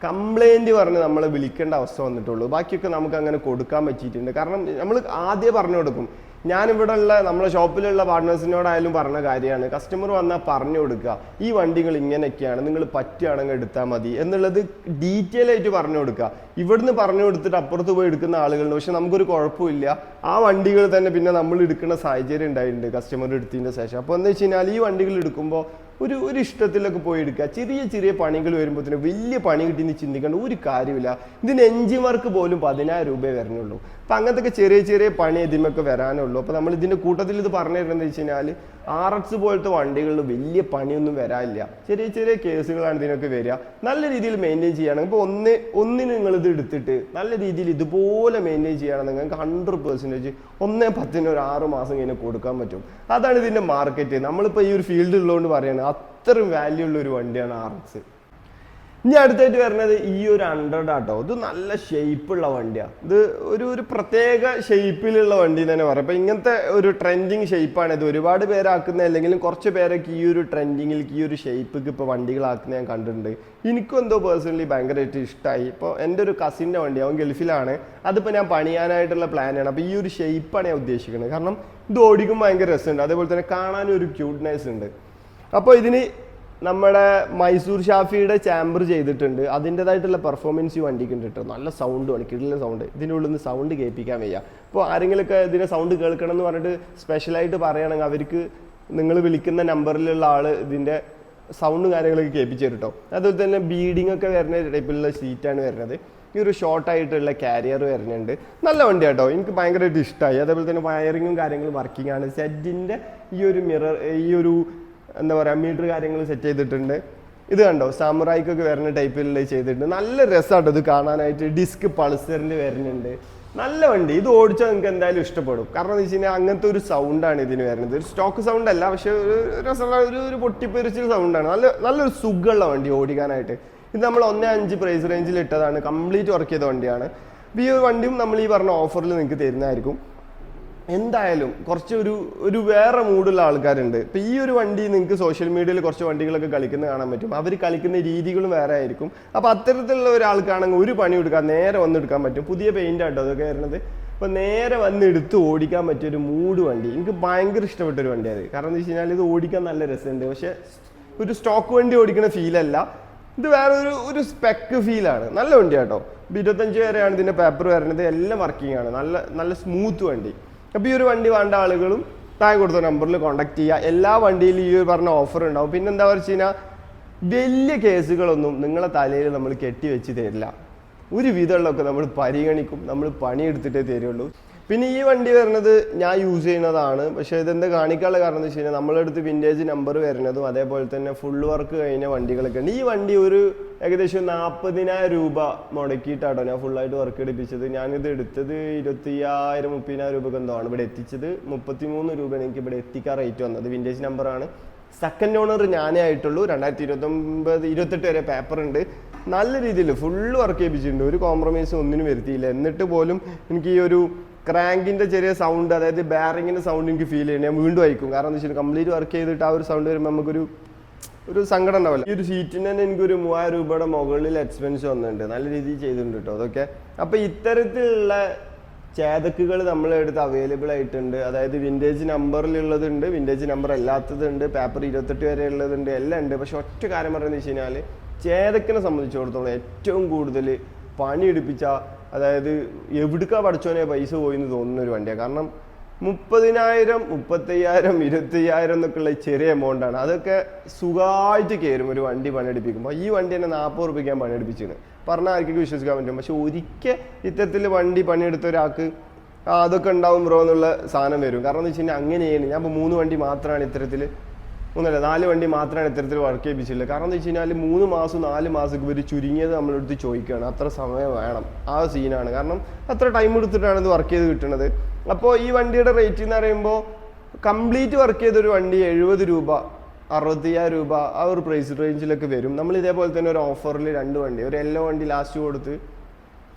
കംപ്ലൈൻറ്റ് പറഞ്ഞ് നമ്മളെ വിളിക്കേണ്ട അവസ്ഥ വന്നിട്ടുള്ളൂ. ബാക്കിയൊക്കെ നമുക്ക് അങ്ങനെ കൊടുക്കാൻ പറ്റിയിട്ടുണ്ട്. കാരണം നമ്മൾ ആദ്യം പറഞ്ഞു കൊടുക്കും. ഞാനിവിടെ ഉള്ള നമ്മളെ ഷോപ്പിലുള്ള പാർട്ട്നേഴ്സിനോടായാലും പറഞ്ഞ കാര്യമാണ്, കസ്റ്റമർ വന്നാൽ പറഞ്ഞു കൊടുക്കുക ഈ വണ്ടികൾ ഇങ്ങനെയൊക്കെയാണ്, നിങ്ങൾ പറ്റുകയാണെങ്കിൽ എടുത്താൽ മതി എന്നുള്ളത് ഡീറ്റെയിൽ ആയിട്ട് പറഞ്ഞു കൊടുക്കുക. ഇവിടുന്ന് പറഞ്ഞു കൊടുത്തിട്ട് അപ്പുറത്ത് പോയി എടുക്കുന്ന ആളുകളുണ്ട്. പക്ഷെ നമുക്കൊരു കുഴപ്പമില്ല, ആ വണ്ടികൾ തന്നെ പിന്നെ നമ്മൾ എടുക്കുന്ന സാഹചര്യം ഉണ്ടായിട്ടുണ്ട് കസ്റ്റമർ എടുത്തതിൻ്റെ ശേഷം. അപ്പോൾ എന്താ വെച്ച് കഴിഞ്ഞാൽ ഈ വണ്ടികൾ എടുക്കുമ്പോൾ ഒരു ഇഷ്ടത്തിലൊക്കെ പോയി എടുക്കുക. ചെറിയ ചെറിയ പണികൾ വരുമ്പോഴത്തേനും വലിയ പണി കിട്ടിയെന്ന് ചിന്തിക്കേണ്ട ഒരു കാര്യമില്ല. ഇതിന് എഞ്ചിൻ വർക്ക് പോലും 10,000 രൂപയെ വരുന്നുള്ളൂ. അപ്പം അങ്ങനത്തെ ചെറിയ ചെറിയ പണി ഇതിമൊക്കെ വരാനുള്ളൂ. അപ്പോൾ നമ്മൾ ഇതിൻ്റെ കൂട്ടത്തിൽ ഇത് പറഞ്ഞു തരുന്നത് വെച്ച് കഴിഞ്ഞാൽ RX പോലത്തെ വണ്ടികളിൽ വലിയ പണിയൊന്നും വരാനില്ല. ചെറിയ ചെറിയ കേസുകളാണ് ഇതിനൊക്കെ വരിക. നല്ല രീതിയിൽ മെയിൻറ്റെയിൻ ചെയ്യുകയാണെങ്കിൽ ഇപ്പോൾ ഒന്നിന് നിങ്ങളിത് എടുത്തിട്ട് നല്ല രീതിയിൽ ഇതുപോലെ മെയിൻറ്റെയിൻ ചെയ്യുകയാണെങ്കിൽ നിങ്ങൾക്ക് 100% 1-10 ഒരു 6 മാസം കഴിഞ്ഞ് കൊടുക്കാൻ പറ്റും. അതാണ് ഇതിൻ്റെ മാർക്കറ്റ്. നമ്മളിപ്പോൾ ഈ ഒരു ഫീൽഡ് ഉള്ളതുകൊണ്ട് പറയുന്നത് അത്രയും വാല്യൂ ഉള്ള ഒരു വണ്ടിയാണ് RX. ഇനി അടുത്തായിട്ട് വരുന്നത് ഈ ഒരു 100 ആട്ടോ. ഇത് നല്ല ഷേപ്പുള്ള വണ്ടിയാണ്. ഇത് ഒരു പ്രത്യേക ഷേപ്പിലുള്ള വണ്ടി തന്നെ പറയാം. അപ്പം ഇങ്ങനത്തെ ഒരു ട്രെൻഡിങ് ഷേപ്പാണ് ഇത്. ഒരുപാട് പേരാക്കുന്ന അല്ലെങ്കിലും കുറച്ച് പേരൊക്കെ ഈ ഒരു ട്രെൻഡിങ്ങിലേക്ക് ഈ ഒരു ഷേപ്പിക്ക് ഇപ്പോൾ വണ്ടികളാക്കുന്ന ഞാൻ കണ്ടിട്ടുണ്ട്. എനിക്കും എന്തോ പേഴ്സണലി ഭയങ്കരമായിട്ട് ഇഷ്ടമായി. ഇപ്പോൾ എൻ്റെ ഒരു കസിൻ്റെ വണ്ടി, അവൻ ഗൾഫിലാണ്. അതിപ്പോൾ ഞാൻ പണിയാനായിട്ടുള്ള പ്ലാനാണ്. അപ്പോൾ ഈ ഒരു ഷേപ്പാണ് ഞാൻ ഉദ്ദേശിക്കുന്നത്. കാരണം ഇത് ഓടിക്കുമ്പോൾ ഭയങ്കര രസമുണ്ട്, അതേപോലെ തന്നെ കാണാനും ഒരു ക്യൂട്ട്നെസ് ഉണ്ട്. അപ്പോൾ ഇതിന് നമ്മുടെ മൈസൂർ ഷാഫിയുടെ ചാമ്പർ ചെയ്തിട്ടുണ്ട്. അതിൻ്റെതായിട്ടുള്ള പെർഫോമൻസ് ഈ വണ്ടിക്ക് ഉണ്ട് കേട്ടോ. നല്ല സൗണ്ട് ആണ്, കിടില സൗണ്ട്. ഇതിൻ്റെ ഉള്ളിൽ നിന്ന് സൗണ്ട് കേൾപ്പിക്കാൻ വയ്യ. ഇപ്പോൾ ആരെങ്കിലുമൊക്കെ ഇതിനെ സൗണ്ട് കേൾക്കണം എന്ന് പറഞ്ഞിട്ട് സ്പെഷ്യലായിട്ട് പറയുകയാണെങ്കിൽ അവർക്ക് നിങ്ങൾ വിളിക്കുന്ന നമ്പറിലുള്ള ആൾ ഇതിൻ്റെ സൗണ്ടും കാര്യങ്ങളൊക്കെ കേൾപ്പിച്ചു തരും കേട്ടോ. അതുപോലെ തന്നെ ബീഡിംഗ് ഒക്കെ വരുന്ന ടൈപ്പിലുള്ള സീറ്റാണ് വരുന്നത്. ഈ ഒരു ഷോർട്ടായിട്ടുള്ള കാരിയർ വരുന്നുണ്ട്. നല്ല വണ്ടി കേട്ടോ, എനിക്ക് ഭയങ്കരമായിട്ട് ഇഷ്ടമായി. അതേപോലെ തന്നെ വയറിങ്ങും കാര്യങ്ങളും വർക്കിംഗ് ആണ്. സെറ്റിൻ്റെ ഈ ഒരു മിറർ, ഈ ഒരു എന്താ പറയുക മീറ്റർ കാര്യങ്ങൾ സെറ്റ് ചെയ്തിട്ടുണ്ട്. ഇത് കണ്ടോ, സാമുറായിക്കൊക്കെ വരുന്ന ടൈപ്പിലുള്ള ചെയ്തിട്ടുണ്ട്. നല്ല രസമാട്ടോ ഇത് കാണാനായിട്ട്. ഡിസ്ക് പൾസറിൽ വരുന്നുണ്ട്. നല്ല വണ്ടി. ഇത് ഓടിച്ചാൽ നിങ്ങൾക്ക് എന്തായാലും ഇഷ്ടപ്പെടും. കാരണം എന്ന് വെച്ച് കഴിഞ്ഞാൽ അങ്ങനത്തെ ഒരു സൗണ്ടാണ് ഇതിന് വരുന്നത്. ഒരു സ്റ്റോക്ക് സൗണ്ട് അല്ല, പക്ഷെ ഒരു പൊട്ടിപ്പെരിച്ചിൽ സൗണ്ടാണ്. നല്ലൊരു സുഖമുള്ള വണ്ടി ഓടിക്കാനായിട്ട്. ഇത് നമ്മൾ 1.5 പ്രൈസ് റേഞ്ചിൽ ഇട്ടതാണ്. കംപ്ലീറ്റ് വർക്ക് ചെയ്ത വണ്ടിയാണ്. ഈ വണ്ടിയും നമ്മൾ ഈ പറഞ്ഞ ഓഫറിൽ നിങ്ങൾക്ക് തരുന്നതായിരിക്കും. എന്തായാലും കുറച്ച് ഒരു വേറെ മൂഡുള്ള ആൾക്കാരുണ്ട്. ഇപ്പം ഈ ഒരു വണ്ടി നിങ്ങൾക്ക് സോഷ്യൽ മീഡിയയിൽ കുറച്ച് വണ്ടികളൊക്കെ കളിക്കുന്നത് കാണാൻ പറ്റും. അവർ കളിക്കുന്ന രീതികളും വേറെ ആയിരിക്കും. അപ്പോൾ അത്തരത്തിലുള്ള ഒരാൾക്കാണെങ്കിൽ ഒരു പണി എടുക്കാൻ നേരെ വന്നെടുക്കാൻ പറ്റും. പുതിയ പെയിൻ്റ് ആട്ടോ അതൊക്കെ വരുന്നത്. അപ്പോൾ നേരെ വന്ന് എടുത്ത് ഓടിക്കാൻ പറ്റിയൊരു മൂഡ് വണ്ടി. എനിക്ക് ഭയങ്കര ഇഷ്ടപ്പെട്ടൊരു വണ്ടിയാണ്. കാരണം എന്ന് വെച്ച് കഴിഞ്ഞാൽ ഇത് ഓടിക്കാൻ നല്ല രസമുണ്ട്. പക്ഷേ ഒരു സ്റ്റോക്ക് വണ്ടി ഓടിക്കുന്ന ഫീലല്ല, ഇത് വേറെ ഒരു സ്പെക്ക് ഫീലാണ്. നല്ല വണ്ടിയാട്ടോ. 25 വരെയാണ് ഇതിൻ്റെ പേപ്പർ വരുന്നത്. എല്ലാം വർക്കിംഗ് ആണ്. നല്ല സ്മൂത്ത് വണ്ടി. അപ്പോൾ ഈ ഒരു വണ്ടി വേണ്ട ആളുകളും താഴെ കൊടുത്ത നമ്പറിൽ കോൺടാക്ട് ചെയ്യുക. എല്ലാ വണ്ടിയിലും ഈ ഒരു പറഞ്ഞ ഓഫർ ഉണ്ടാവും. പിന്നെ എന്താ വെച്ച് കഴിഞ്ഞാൽ വലിയ കേസുകളൊന്നും നിങ്ങളെ തലയിൽ നമ്മൾ കെട്ടിവെച്ച് തരില്ല. ഒരു വിധമുള്ളതൊക്കെ നമ്മൾ പരിഗണിക്കും, നമ്മൾ പണിയെടുത്തിട്ടേ തരുള്ളൂ. പിന്നെ ഈ വണ്ടി വരുന്നത് ഞാൻ യൂസ് ചെയ്യുന്നതാണ്. പക്ഷേ ഇതെന്താ കാണിക്കാനുള്ള കാരണം എന്ന് വെച്ച് കഴിഞ്ഞാൽ നമ്മളെടുത്ത് വിൻറ്റേജ് നമ്പർ വരുന്നതും അതേപോലെ തന്നെ ഫുൾ വർക്ക് കഴിഞ്ഞ വണ്ടികളൊക്കെ ഉണ്ട്. ഈ വണ്ടി ഒരു ഏകദേശം 40,000 രൂപ മുടക്കിയിട്ടാട്ടോ ഞാൻ ഫുള്ളായിട്ട് വർക്ക് എടുപ്പിച്ചത്. ഞാനിത് എടുത്തത് 25,000-30,000 രൂപക്ക് എന്തോ ആണ് ഇവിടെ എത്തിച്ചത്. 33 രൂപയാണ് എനിക്ക് ഇവിടെ എത്തിക്കാൻ റേറ്റ് വന്നത്. വിൻറ്റേജ് നമ്പറാണ്. സെക്കൻഡ് ഓണർ ഞാനേ ആയിട്ടുള്ളൂ. 2029-28 വരെ പേപ്പർ ഉണ്ട്. നല്ല രീതിയിൽ ഫുള്ള് വർക്ക് ചെയ്യിപ്പിച്ചിട്ടുണ്ട്. ഒരു കോംപ്രമൈസും ഒന്നിനും വരുത്തിയില്ല. എന്നിട്ട് പോലും എനിക്ക് ഈ ഒരു ക്രാങ്കിൻ്റെ ചെറിയ സൗണ്ട്, അതായത് ബാരിങ്ങിൻ്റെ സൗണ്ട് എനിക്ക് ഫീൽ ചെയ്യണം. ഞാൻ വീണ്ടും അയക്കും. കാരണം എന്താ വെച്ചാൽ കംപ്ലീറ്റ് വർക്ക് ചെയ്തിട്ട് ആ ഒരു സൗണ്ട് വരുമ്പോൾ നമുക്കൊരു സങ്കടം ഉണ്ടാവില്ല. ഈ ഒരു സീറ്റിന് തന്നെ എനിക്കൊരു 3,000 രൂപയുടെ മുകളിൽ എക്സ്പെൻസ് വന്നിട്ടുണ്ട്. നല്ല രീതിയിൽ ചെയ്തിട്ടുണ്ട് കേട്ടോ അതൊക്കെ. അപ്പോൾ ഇത്തരത്തിലുള്ള ചേതക്കുകൾ നമ്മളെ അടുത്ത് അവൈലബിൾ ആയിട്ടുണ്ട്. അതായത് വിൻറ്റേജ് നമ്പറിലുള്ളതുണ്ട്, വിൻറ്റേജ് നമ്പർ അല്ലാത്തതുണ്ട്, പേപ്പർ 28 വരെ ഉള്ളതുണ്ട്, എല്ലാം ഉണ്ട്. പക്ഷെ ഒറ്റ കാര്യം പറയുന്നത് വെച്ച് കഴിഞ്ഞാൽ ചേതക്കിനെ സംബന്ധിച്ചിടത്തോളം ഏറ്റവും കൂടുതൽ പണിയെടുപ്പിച്ച, അതായത് എവിടുക്കാ പഠിച്ചോനെ പൈസ പോയി എന്ന് തോന്നുന്ന ഒരു വണ്ടിയാണ്. കാരണം 30,000, 35,000, 25,000 എന്നൊക്കെയുള്ള ചെറിയ എമൗണ്ടാണ്. അതൊക്കെ സുഖമായിട്ട് കയറും ഒരു വണ്ടി പണിയെടുപ്പിക്കുമ്പോൾ. ഈ വണ്ടി തന്നെ 40 രൂപയ്ക്ക് ഞാൻ പണിയെടുപ്പിച്ചിരുന്നു. പറഞ്ഞാൽ ആർക്കൊക്കെ വിശ്വസിക്കാൻ പറ്റും. പക്ഷെ ഒരിക്കൽ ഇത്തരത്തിൽ വണ്ടി പണിയെടുത്ത ഒരാൾക്ക് അതൊക്കെ ഉണ്ടാവും ബ്രോ എന്നുള്ള സാധനം വരും. കാരണം എന്ന് വെച്ച് കഴിഞ്ഞാൽ അങ്ങനെയാണ്. ഞാൻ ഇപ്പോൾ 3 വണ്ടി മാത്രമാണ് ഇത്തരത്തിൽ, 4 വണ്ടി മാത്രമാണ് ഇത്തരത്തിൽ വർക്ക് ചെയ്യിപ്പിച്ചിട്ടുള്ളത്. കാരണം എന്ന് വെച്ച് കഴിഞ്ഞാൽ 3 മാസം 4 മാസം ഇവർ ചുരുങ്ങിയത് നമ്മളെടുത്ത് ചോദിക്കുകയാണ്. അത്ര സമയം വേണം, ആ സീനാണ്. കാരണം അത്ര ടൈം എടുത്തിട്ടാണ് ഇത് വർക്ക് ചെയ്ത് കിട്ടുന്നത്. അപ്പോൾ ഈ വണ്ടിയുടെ റേറ്റ് എന്ന് പറയുമ്പോൾ കംപ്ലീറ്റ് വർക്ക് ചെയ്തൊരു വണ്ടി 70 രൂപ, 60,000 രൂപ ആ ഒരു പ്രൈസ് റേഞ്ചിലൊക്കെ വരും. നമ്മൾ ഇതേപോലെ തന്നെ ഒരു ഓഫറിൽ 2 വണ്ടി, ഒരു യെല്ലോ വണ്ടി ലാസ്റ്റ് കൊടുത്ത്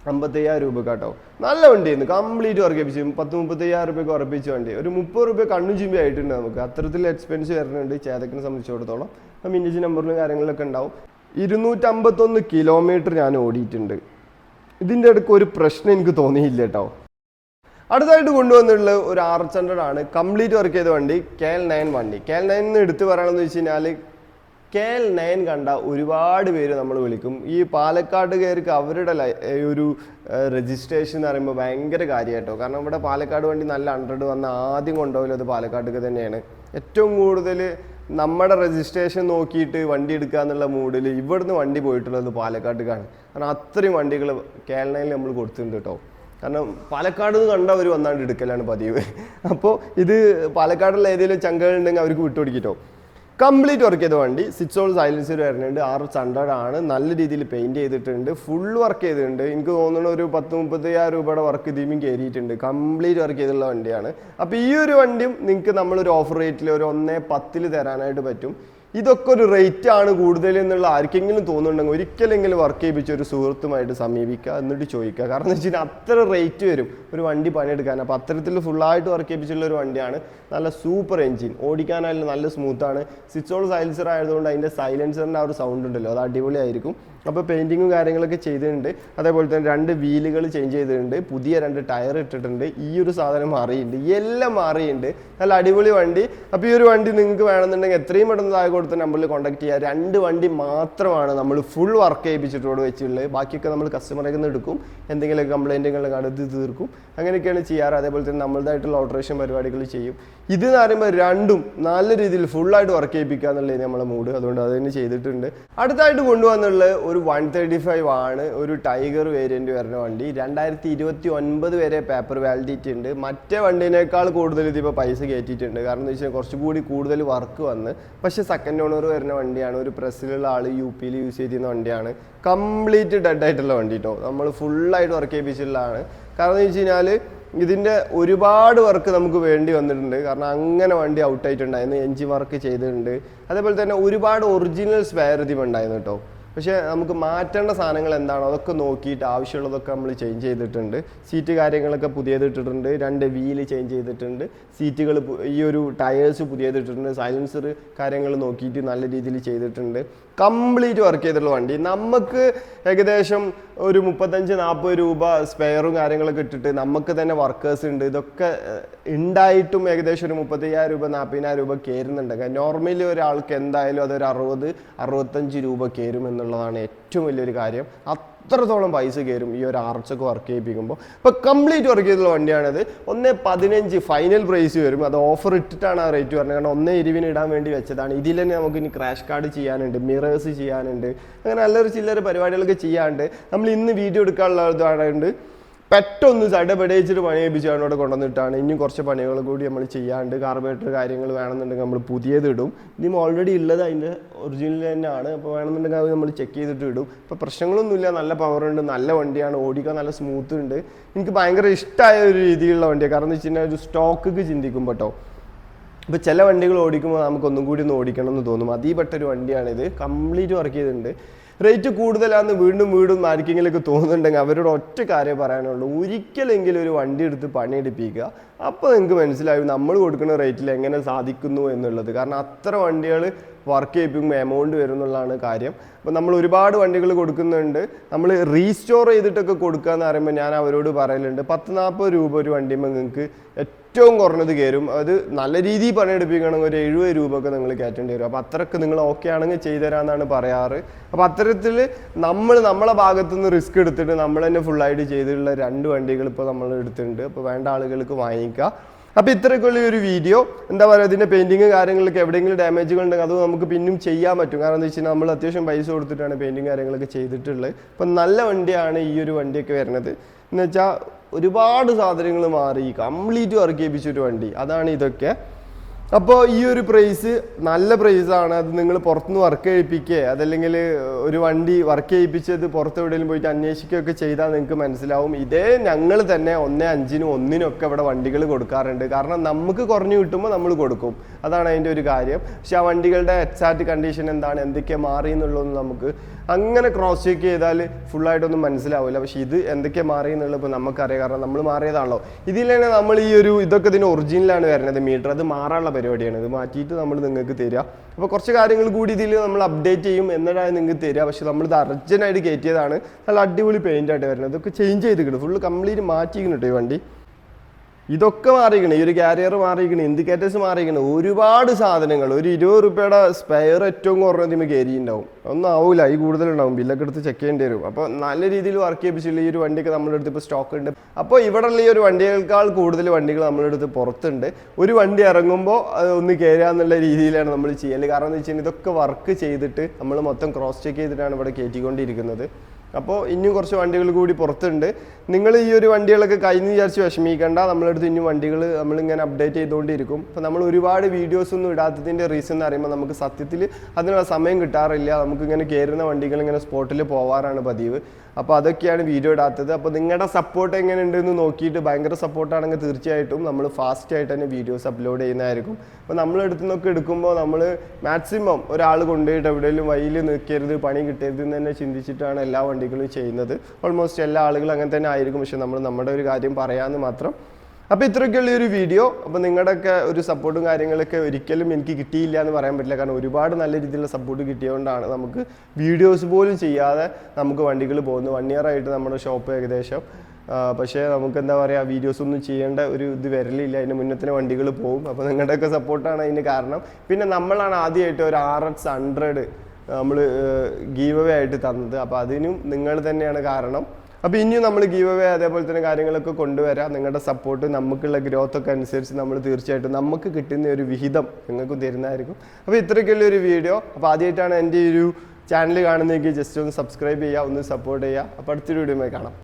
55,000 രൂപ കേട്ടോ. നല്ല വണ്ടിയായിരുന്നു. Complete work ചെയ്യിപ്പിച്ചു. 10-35,000 രൂപയ്ക്ക് ഉറപ്പിച്ച വണ്ടി. ഒരു 30 രൂപ കണ്ണു ചിമ്പി ആയിട്ടുണ്ട് നമുക്ക്. അത്തരത്തിൽ എക്സ്പെൻസ് വരുന്നുണ്ട് ചേതക്കിനെ സംബന്ധിച്ചിടത്തോളം. അപ്പം വിൻറ്റേജ് നമ്പറിലും കാര്യങ്ങളിലൊക്കെ ഉണ്ടാവും. 251 കിലോമീറ്റർ ഞാൻ ഓടിയിട്ടുണ്ട്. ഇതിൻ്റെ ഇടയ്ക്ക് ഒരു പ്രശ്നം എനിക്ക് തോന്നിയില്ല കേട്ടോ. അടുത്തായിട്ട് കൊണ്ടുവന്നിട്ടുള്ള ഒരു R100 ആണ്. കംപ്ലീറ്റ് വർക്ക് ചെയ്ത വണ്ടി. KL9 വണ്ടി. KL9 എടുത്ത് പറയണമെന്ന് വെച്ച് കഴിഞ്ഞാൽ KL9 കണ്ട ഒരുപാട് പേര് നമ്മൾ വിളിക്കും. ഈ പാലക്കാട്ടുകാർക്ക് അവരുടെ ഒരു രജിസ്ട്രേഷൻ എന്ന് പറയുമ്പോൾ ഭയങ്കര കാര്യമായിട്ടോ. കാരണം ഇവിടെ പാലക്കാട് വണ്ടി നല്ല 100 വന്ന ആദ്യം കൊണ്ടുപോകലും അത് പാലക്കാട്ടേക്ക് തന്നെയാണ്. ഏറ്റവും കൂടുതൽ നമ്മുടെ രജിസ്ട്രേഷൻ നോക്കിയിട്ട് വണ്ടി എടുക്കുക എന്നുള്ള മൂഡിൽ ഇവിടുന്ന് വണ്ടി പോയിട്ടുള്ളത് പാലക്കാട്ടേക്കാണ്. കാരണം അത്രയും വണ്ടികൾ KL9 നമ്മൾ കൊടുത്തിട്ടുണ്ട് കേട്ടോ. കാരണം പാലക്കാട് നിന്ന് കണ്ടവർ വന്നാണ്ട് എടുക്കലാണ് പതിവ്. അപ്പോൾ ഇത് പാലക്കാടുള്ള ഏതെങ്കിലും ചങ്കകളുണ്ടെങ്കിൽ അവർക്ക് വിട്ടുപിടിക്കിട്ടോ. കംപ്ലീറ്റ് വർക്ക് ചെയ്ത വണ്ടി. 6 ഹോൾ സൈലൻസർ വരുന്നുണ്ട്. R100 ആണ്. നല്ല രീതിയിൽ പെയിൻറ് ചെയ്തിട്ടുണ്ട്. ഫുൾ വർക്ക് ചെയ്തിട്ടുണ്ട്. എനിക്ക് തോന്നുന്നു ഒരു 10-35,000 രൂപയുടെ വർക്ക് ഇതിലും കയറിയിട്ടുണ്ട്. കംപ്ലീറ്റ് വർക്ക് ചെയ്തുള്ള വണ്ടിയാണ്. അപ്പോൾ ഈ ഒരു വണ്ടിയും നിങ്ങൾക്ക് നമ്മളൊരു ഓഫർ റേറ്റിൽ ഒരു 1.10 തരാനായിട്ട് പറ്റും. ഇതൊക്കെ ഒരു റേറ്റ് ആണ് കൂടുതൽ എന്നുള്ള ആർക്കെങ്കിലും തോന്നുന്നുണ്ടെങ്കിൽ ഒരിക്കലെങ്കിലും വർക്ക് ചെയ്യിപ്പിച്ച ഒരു സുഹൃത്തുമായിട്ട് സമീപിക്കുക, എന്നിട്ട് ചോദിക്കുക. കാരണം എന്ന് വെച്ച് കഴിഞ്ഞാൽ അത്ര റേറ്റ് വരും ഒരു വണ്ടി പണിയെടുക്കാൻ. അപ്പോൾ അത്തരത്തിൽ ഫുള്ളായിട്ട് വർക്ക് ചെയ്യിപ്പിച്ചുള്ള ഒരു വണ്ടിയാണ്. നല്ല സൂപ്പർ എഞ്ചിൻ, ഓടിക്കാനായാലും നല്ല സ്മൂത്താണ്. 6 ഹോൾ സൈലൻസർ ആയതുകൊണ്ട് അതിൻ്റെ സൈലൻസറിൻ്റെ ആ ഒരു സൗണ്ട് ഉണ്ടല്ലോ, അത് അടിപൊളിയായിരിക്കും. അപ്പോൾ പെയിൻറ്റിങ്ങും കാര്യങ്ങളൊക്കെ ചെയ്തിട്ടുണ്ട്. അതേപോലെ തന്നെ 2 വീലുകൾ ചേഞ്ച് ചെയ്തിട്ടുണ്ട്, പുതിയ 2 ടയർ ഇട്ടിട്ടുണ്ട്, ഈ ഒരു സാധനം മാറിയിട്ടുണ്ട്, എല്ലാം മാറിയിട്ടുണ്ട്. നല്ല അടിപൊളി വണ്ടി. അപ്പോൾ ഈ ഒരു വണ്ടി നിങ്ങൾക്ക് വേണമെന്നുണ്ടെങ്കിൽ എത്രയും പെട്ടെന്ന് താഴെ കൊടുത്ത നമ്പറിൽ കോൺടാക്ട് ചെയ്യുക. 2 വണ്ടി മാത്രമാണ് നമ്മൾ ഫുൾ വർക്ക് ചെയ്യിപ്പിച്ചിട്ടോട് വെച്ചുള്ളത്. ബാക്കിയൊക്കെ നമ്മൾ കസ്റ്റമറിൽ നിന്ന് എടുക്കും, എന്തെങ്കിലും കംപ്ലൈൻറ്റുകൾ കണ്ടെത്തി തീർക്കും, അങ്ങനെയൊക്കെയാണ് ചെയ്യാറ്. അതേപോലെ തന്നെ നമ്മളുടേതായിട്ടുള്ള ഓൾട്ടറേഷൻ പരിപാടികൾ ചെയ്യും. ഇത് എന്ന് പറയുമ്പോൾ രണ്ടും നല്ല രീതിയിൽ ഫുള്ളായിട്ട് വർക്ക് ചെയ്യിപ്പിക്കുക എന്നുള്ളത് നമ്മളെ മൂഡ്. അതുകൊണ്ട് അത് തന്നെ ചെയ്തിട്ടുണ്ട്. അടുത്തായിട്ട് കൊണ്ടുവന്നുള്ള ഒരു 135 ആണ്, ഒരു ടൈഗർ വേരിയന്റ് വരുന്ന വണ്ടി. 2029 വരെ പേപ്പർ വാലിഡിറ്റി ഉണ്ട്. മറ്റേ വണ്ടീനേക്കാൾ കൂടുതൽ ഇതിപ്പോൾ പൈസ കയറ്റിയിട്ടുണ്ട്. കാരണം എന്ന് വെച്ചാൽ കുറച്ചുകൂടി കൂടുതൽ വർക്ക് വന്ന്. പക്ഷേ സെക്കൻഡ് ഓണർ വരുന്ന വണ്ടിയാണ്. ഒരു പ്രസ്സിലുള്ള ആൾ UP യൂസ് ചെയ്തിരുന്ന വണ്ടിയാണ്. കംപ്ലീറ്റ് ഡെഡ് ആയിട്ടുള്ള വണ്ടി കേട്ടോ. നമ്മൾ ഫുള്ളായിട്ട് വർക്ക് ചെയ്യിപ്പിച്ചിട്ടുള്ളതാണ്. കാരണം എന്ന് വെച്ച് കഴിഞ്ഞാൽ ഇതിൻ്റെ ഒരുപാട് വർക്ക് നമുക്ക് വേണ്ടി വന്നിട്ടുണ്ട്. കാരണം അങ്ങനെ വണ്ടി ഔട്ടായിട്ടുണ്ടായിരുന്നു, എൻജിൻ വർക്ക് ചെയ്തിട്ടുണ്ട്. അതേപോലെ തന്നെ ഒരുപാട് ഒറിജിനൽ സ്പെയർ ഇതിൽ ഉണ്ടായിരുന്നു കേട്ടോ. പക്ഷേ നമുക്ക് മാറ്റേണ്ട സാധനങ്ങൾ എന്താണോ അതൊക്കെ നോക്കിയിട്ട് ആവശ്യമുള്ളതൊക്കെ നമ്മൾ ചേഞ്ച് ചെയ്തിട്ടുണ്ട്. സീറ്റ് കാര്യങ്ങളൊക്കെ പുതിയതിട്ടിട്ടുണ്ട്, 2 വീല് ചേഞ്ച് ചെയ്തിട്ടുണ്ട്, സീറ്റുകൾ ഈ ഒരു ടയേഴ്സ് പുതിയതിട്ടിട്ടുണ്ട്, സൈലൻസർ കാര്യങ്ങൾ നോക്കിയിട്ട് നല്ല രീതിയിൽ ചെയ്തിട്ടുണ്ട്. കംപ്ലീറ്റ് വർക്ക് ചെയ്തിട്ടുള്ള വണ്ടി. നമുക്ക് ഏകദേശം ഒരു 35-40 രൂപ സ്പെയറും കാര്യങ്ങളൊക്കെ ഇട്ടിട്ട് നമുക്ക് തന്നെ വർക്കേഴ്സ് ഉണ്ട്. ഇതൊക്കെ ഉണ്ടായിട്ടും ഏകദേശം ഒരു 35,000 രൂപ 40,000 രൂപ കയറുന്നുണ്ട്. നോർമലി ഒരാൾക്ക് എന്തായാലും അതൊരു 60-65 രൂപ കയറും എന്നുള്ളതാണ് ഏറ്റവും വലിയൊരു കാര്യം. അത്രത്തോളം പൈസ കയറും ഈ ഒരു ആർച്ചൊക്കെ വർക്ക് ചെയ്യിപ്പിക്കുമ്പോൾ. ഇപ്പോൾ കംപ്ലീറ്റ് വർക്ക് ചെയ്തിട്ടുള്ള വണ്ടിയാണിത്. 1.15 ഫൈനൽ പ്രൈസ് വരും. അത് ഓഫർ ഇട്ടിട്ടാണ് ആ റേറ്റ് പറഞ്ഞത്. കാരണം 1.20 ഇടാൻ വേണ്ടി വെച്ചതാണ്. ഇതിൽ തന്നെ നമുക്ക് ഇനി ക്രാഷ് കാർഡ് ചെയ്യാനുണ്ട്, മിറേഴ്സ് ചെയ്യാനുണ്ട്, അങ്ങനെ നല്ലൊരു ചില്ലറ പരിപാടികളൊക്കെ ചെയ്യാണ്ട് നമ്മൾ ഇന്ന് വീഡിയോ എടുക്കാനുള്ളതുകൊണ്ട് പെട്ടെന്ന് സഡപടയിച്ചിട്ട് പണി ഏൽപ്പിച്ചാണ് ഇവിടെ കൊണ്ടുവന്നിട്ടാണ്. ഇനിയും കുറച്ച് പണികൾ കൂടി നമ്മൾ ചെയ്യാണ്ട്. കാർബറേറ്റർ കാര്യങ്ങൾ വേണമെന്നുണ്ടെങ്കിൽ നമ്മൾ പുതിയത് ഇടും. ഇനിയും ഓൾറെഡി ഉള്ളത് അതിൻ്റെ ഒറിജിനൽ തന്നെയാണ്. അപ്പോൾ വേണമെന്നുണ്ടെങ്കിൽ അത് നമ്മൾ ചെക്ക് ചെയ്തിട്ട് ഇടും. ഇപ്പോൾ പ്രശ്നങ്ങളൊന്നുമില്ല, നല്ല പവറുണ്ട്, നല്ല വണ്ടിയാണ്, ഓടിക്കാൻ നല്ല സ്മൂത്ത് ഉണ്ട്. എനിക്ക് ഭയങ്കര ഇഷ്ടമായ ഒരു രീതിയിലുള്ള വണ്ടിയാണ്. കാരണം എന്ന് വെച്ച് കഴിഞ്ഞാൽ ഒരു സ്റ്റോക്ക് ചിന്തിക്കുമ്പോൾ കേട്ടോ. ഇപ്പോൾ ചില വണ്ടികൾ ഓടിക്കുമ്പോൾ നമുക്കൊന്നും കൂടി ഒന്ന് ഓടിക്കണം എന്ന് തോന്നും. അതിൽപ്പെട്ടൊരു വണ്ടിയാണിത്. കംപ്ലീറ്റ് വർക്ക് ചെയ്തിട്ടുണ്ട്. റേറ്റ് കൂടുതലാണെന്ന് വീണ്ടും ആർക്കെങ്കിലൊക്കെ തോന്നുന്നുണ്ടെങ്കിൽ അവരോട് ഒറ്റ കാര്യം പറയാനുള്ളൂ, ഒരിക്കലെങ്കിലും ഒരു വണ്ടി എടുത്ത് പണിയെടുപ്പിക്കുക. അപ്പോൾ നിങ്ങൾക്ക് മനസ്സിലാവും നമ്മൾ കൊടുക്കുന്ന റേറ്റിൽ എങ്ങനെ സാധിക്കുന്നു എന്നുള്ളത്. കാരണം അത്ര വണ്ടികൾ വർക്ക് ചെയ്യിപ്പിക്കുമ്പോൾ എമൗണ്ട് വരും എന്നുള്ളതാണ് കാര്യം. അപ്പോൾ നമ്മൾ ഒരുപാട് വണ്ടികൾ കൊടുക്കുന്നുണ്ട്. നമ്മൾ റീസ്റ്റോർ ചെയ്തിട്ടൊക്കെ കൊടുക്കുക എന്ന് പറയുമ്പോൾ ഞാൻ അവരോട് പറയലുണ്ട് 10-40 രൂപ ഒരു വണ്ടിയുമ്പോൾ നിങ്ങൾക്ക് ഏറ്റവും കുറഞ്ഞത് കയറും. അത് നല്ല രീതിയിൽ പണിയെടുപ്പിക്കണമെങ്കിൽ ഒരു 70 രൂപ ഒക്കെ നിങ്ങൾ കയറ്റേണ്ടി വരും. അപ്പോൾ അത്രയ്ക്ക് നിങ്ങൾ ഓക്കെ ആണെങ്കിൽ ചെയ്തുതരാമെന്നാണ് പറയാറ്. അപ്പോൾ അത്തരത്തിൽ നമ്മളെ ഭാഗത്തു നിന്ന് റിസ്ക് എടുത്തിട്ട് നമ്മൾ തന്നെ ഫുള്ളായിട്ട് ചെയ്തിട്ടുള്ള 2 വണ്ടികൾ ഇപ്പോൾ നമ്മൾ എടുത്തിട്ടുണ്ട്. അപ്പോൾ വേണ്ട ആളുകൾക്ക് വാങ്ങിക്കുക. അപ്പോൾ ഇത്രയൊക്കെയുള്ള ഒരു വീഡിയോ. എന്താ പറയുക, ഇതിൻ്റെ പെയിൻറ്റിങ് കാര്യങ്ങളൊക്കെ എവിടെയെങ്കിലും ഡാമേജുകൾ ഉണ്ടെങ്കിൽ അത് നമുക്ക് പിന്നും ചെയ്യാൻ പറ്റും. കാരണം എന്താ വെച്ച് കഴിഞ്ഞാൽ നമ്മൾ അത്യാവശ്യം പൈസ കൊടുത്തിട്ടാണ് പെയിൻറ്റിങ് കാര്യങ്ങളൊക്കെ ചെയ്തിട്ടുള്ളത്. അപ്പം നല്ല വണ്ടിയാണ് ഈ ഒരു വണ്ടിയൊക്കെ വരുന്നത്. എന്ന് വെച്ചാൽ ഒരുപാട് സാധനങ്ങൾ മാറി കംപ്ലീറ്റ് വർക്ക് ചെയ്യിപ്പിച്ചൊരു വണ്ടി, അതാണ് ഇതൊക്കെ. അപ്പോൾ ഈ ഒരു പ്രൈസ് നല്ല പ്രൈസാണ്. അത് നിങ്ങൾ പുറത്തുനിന്ന് വർക്ക് ചെയ്യിപ്പിക്കുക, അതല്ലെങ്കിൽ ഒരു വണ്ടി വർക്ക് ചെയ്യിപ്പിച്ചത് പുറത്ത് എവിടെയെങ്കിലും പോയിട്ട് അന്വേഷിക്കുകയൊക്കെ ചെയ്താൽ നിങ്ങൾക്ക് മനസ്സിലാവും. ഇതേ ഞങ്ങൾ തന്നെ 1.5-നും 1-നും ഇവിടെ വണ്ടികൾ കൊടുക്കാറുണ്ട്. കാരണം നമുക്ക് കുറഞ്ഞു കിട്ടുമ്പോൾ നമ്മൾ കൊടുക്കും, അതാണ് അതിൻ്റെ ഒരു കാര്യം. പക്ഷെ ആ വണ്ടികളുടെ എക്സാക്റ്റ് കണ്ടീഷൻ എന്താണ്, എന്തൊക്കെ മാറി എന്നുള്ളതൊന്നും നമുക്ക് അങ്ങനെ ക്രോസ് ചെക്ക് ചെയ്താൽ ഫുള്ളായിട്ടൊന്നും മനസ്സിലാവില്ല. പക്ഷെ ഇത് എന്തൊക്കെ മാറി എന്നുള്ളത് ഇപ്പോൾ നമുക്കറിയാം, കാരണം നമ്മൾ മാറിയതാണല്ലോ. ഇതിൽ തന്നെ നമ്മൾ ഇതൊക്കെ ഇതിന് ഒറിജിനലാണ് വരുന്നത് മീറ്റർ, അത് മാറാനുള്ള പരിപാടിയാണ്. ഇത് മാറ്റിയിട്ട് നമ്മൾ നിങ്ങൾക്ക് തരിക. അപ്പോൾ കുറച്ച് കാര്യങ്ങൾ കൂടി ഇതിൽ നമ്മൾ അപ്ഡേറ്റ് ചെയ്യും, എന്നിട്ടാണ് നിങ്ങൾക്ക് തരിക. പക്ഷെ നമ്മളിത് അർജൻറ്റായിട്ട് കയറ്റിയതാണ്. നല്ല അടിപൊളി പെയിൻ്റായിട്ട് വരുന്നത്. ഇതൊക്കെ ചേഞ്ച് ചെയ്തിട്ടുണ്ട്, ഫുള്ള് കംപ്ലീറ്റ് മാറ്റിയിരിക്കുന്നു കേട്ടോ ഈ വണ്ടി. ഇതൊക്കെ മാറിയിരിക്കണം, ഈ ഒരു കാരിയർ മാറിയിരിക്കണം, ഇൻഡിക്കേറ്റേഴ്സ് മാറിയിരിക്കണം, ഒരുപാട് സാധനങ്ങൾ. ഒരു 20 രൂപയുടെ സ്പെയർ ഏറ്റവും കുറഞ്ഞത് ഇതിന് കയറി ഉണ്ടാവും, ഒന്നും ആവില്ല, ഈ കൂടുതലുണ്ടാവും. ബില്ലൊക്കെ എടുത്ത് ചെക്ക് ചെയ്യേണ്ടി വരും. അപ്പോൾ നല്ല രീതിയിൽ വർക്ക് ചെയ്യിപ്പിച്ചില്ല ഈ ഒരു വണ്ടിയൊക്കെ നമ്മുടെ അടുത്ത് ഇപ്പോൾ സ്റ്റോക്ക് ഉണ്ട്. അപ്പോൾ ഇവിടെയുള്ള ഈ ഒരു വണ്ടിയേക്കാൾ കൂടുതൽ വണ്ടികൾ നമ്മുടെ അടുത്ത് പുറത്തുണ്ട്. ഒരു വണ്ടി ഇറങ്ങുമ്പോൾ ഒന്ന് കയറുക എന്നുള്ള രീതിയിലാണ് നമ്മൾ ചെയ്യൽ. കാരണം എന്ന് വെച്ച് കഴിഞ്ഞാൽ ഇതൊക്കെ വർക്ക് ചെയ്തിട്ട് നമ്മൾ മൊത്തം ക്രോസ് ചെക്ക് ചെയ്തിട്ടാണ് ഇവിടെ കയറ്റിക്കൊണ്ടിരിക്കുന്നത്. അപ്പോൾ ഇനിയും കുറച്ച് വണ്ടികൾ കൂടി പുറത്തുണ്ട്. നിങ്ങൾ ഈ ഒരു വണ്ടികളൊക്കെ കഴിഞ്ഞ് വിചാരിച്ച് വിഷമിക്കേണ്ട, നമ്മളടുത്ത് ഇനിയും വണ്ടികൾ നമ്മളിങ്ങനെ അപ്ഡേറ്റ് ചെയ്തുകൊണ്ടിരിക്കും. അപ്പോൾ നമ്മൾ ഒരുപാട് വീഡിയോസൊന്നും ഇടാത്തതിൻ്റെ റീസൺ എന്ന് പറയുമ്പോൾ നമുക്ക് സത്യത്തിൽ അതിനുള്ള സമയം കിട്ടാറില്ല. നമുക്കിങ്ങനെ കയറുന്ന വണ്ടികൾ ഇങ്ങനെ സ്പോട്ടിൽ പോവാറാണ് പതിവ്. അപ്പോൾ അതൊക്കെയാണ് വീഡിയോ ഇടാത്തത്. അപ്പോൾ നിങ്ങളുടെ സപ്പോർട്ട് എങ്ങനെയുണ്ടെന്ന് നോക്കിയിട്ട് ഭയങ്കര സപ്പോർട്ടാണെങ്കിൽ തീർച്ചയായിട്ടും നമ്മൾ ഫാസ്റ്റ് ആയിട്ട് തന്നെ വീഡിയോസ് അപ്ലോഡ് ചെയ്യുന്നതായിരിക്കും. അപ്പോൾ നമ്മളെടുത്ത് നിന്നൊക്കെ എടുക്കുമ്പോൾ നമ്മൾ മാക്സിമം ഒരാൾ കൊണ്ടുപോയിട്ട് എവിടെയെങ്കിലും വഴിയിൽ നിൽക്കരുത്, പണി കിട്ടരുത് എന്ന് തന്നെ ചിന്തിച്ചിട്ടാണ് എല്ലാ വണ്ടികളും ചെയ്യുന്നത്. ഓൾമോസ്റ്റ് എല്ലാ ആളുകളും അങ്ങനെ തന്നെ ആയിരിക്കും. പക്ഷെ നമ്മൾ നമ്മുടെ ഒരു കാര്യം പറയാമെന്ന് മാത്രം. അപ്പോൾ ഇത്രയൊക്കെയുള്ള ഒരു വീഡിയോ. അപ്പോൾ നിങ്ങളുടെയൊക്കെ ഒരു സപ്പോർട്ടും കാര്യങ്ങളൊക്കെ ഒരിക്കലും എനിക്ക് കിട്ടിയില്ല എന്ന് പറയാൻ പറ്റില്ല. കാരണം ഒരുപാട് നല്ല രീതിയിലുള്ള സപ്പോർട്ട് കിട്ടിയതുകൊണ്ടാണ് നമുക്ക് വീഡിയോസ് പോലും ചെയ്യാതെ നമുക്ക് വണ്ടികൾ പോകുന്നത്. 1 year ആയിട്ട് നമ്മുടെ ഷോപ്പ് ഏകദേശം. പക്ഷേ നമുക്ക് എന്താ പറയുക, വീഡിയോസ് ഒന്നും ചെയ്യേണ്ട ഒരു ഇത് വരലില്ല. അതിന് മുന്നത്തിന് വണ്ടികൾ പോകും. അപ്പോൾ നിങ്ങളുടെയൊക്കെ സപ്പോർട്ടാണ് അതിന് കാരണം. പിന്നെ നമ്മളാണ് ആദ്യമായിട്ട് ഒരു RX 100 നമ്മൾ ഗീവ് അവേ ആയിട്ട് തന്നത്. അപ്പോൾ അതിനും നിങ്ങൾ തന്നെയാണ് കാരണം. അപ്പോൾ ഇനിയും നമ്മൾ ഗീവ് അവേ അതേപോലെ തന്നെ കാര്യങ്ങളൊക്കെ കൊണ്ടുവരാം. നിങ്ങളുടെ സപ്പോർട്ട് നമുക്കുള്ള ഗ്രോത്ത് ഒക്കെ അനുസരിച്ച് നമ്മൾ തീർച്ചയായിട്ടും നമുക്ക് കിട്ടുന്ന ഒരു വിഹിതം നിങ്ങൾക്ക് തരുന്നതായിരിക്കും. അപ്പോൾ ഇത്രയൊക്കെയുള്ള ഒരു വീഡിയോ. അപ്പോൾ ആദ്യമായിട്ടാണ് എൻ്റെ ഒരു ചാനൽ കാണുന്നതെങ്കിൽ ജസ്റ്റ് ഒന്ന് സബ്സ്ക്രൈബ് ചെയ്യുക, ഒന്ന് സപ്പോർട്ട് ചെയ്യുക. അപ്പോൾ അടുത്തൊരു വീഡിയോയുമായി കാണാം.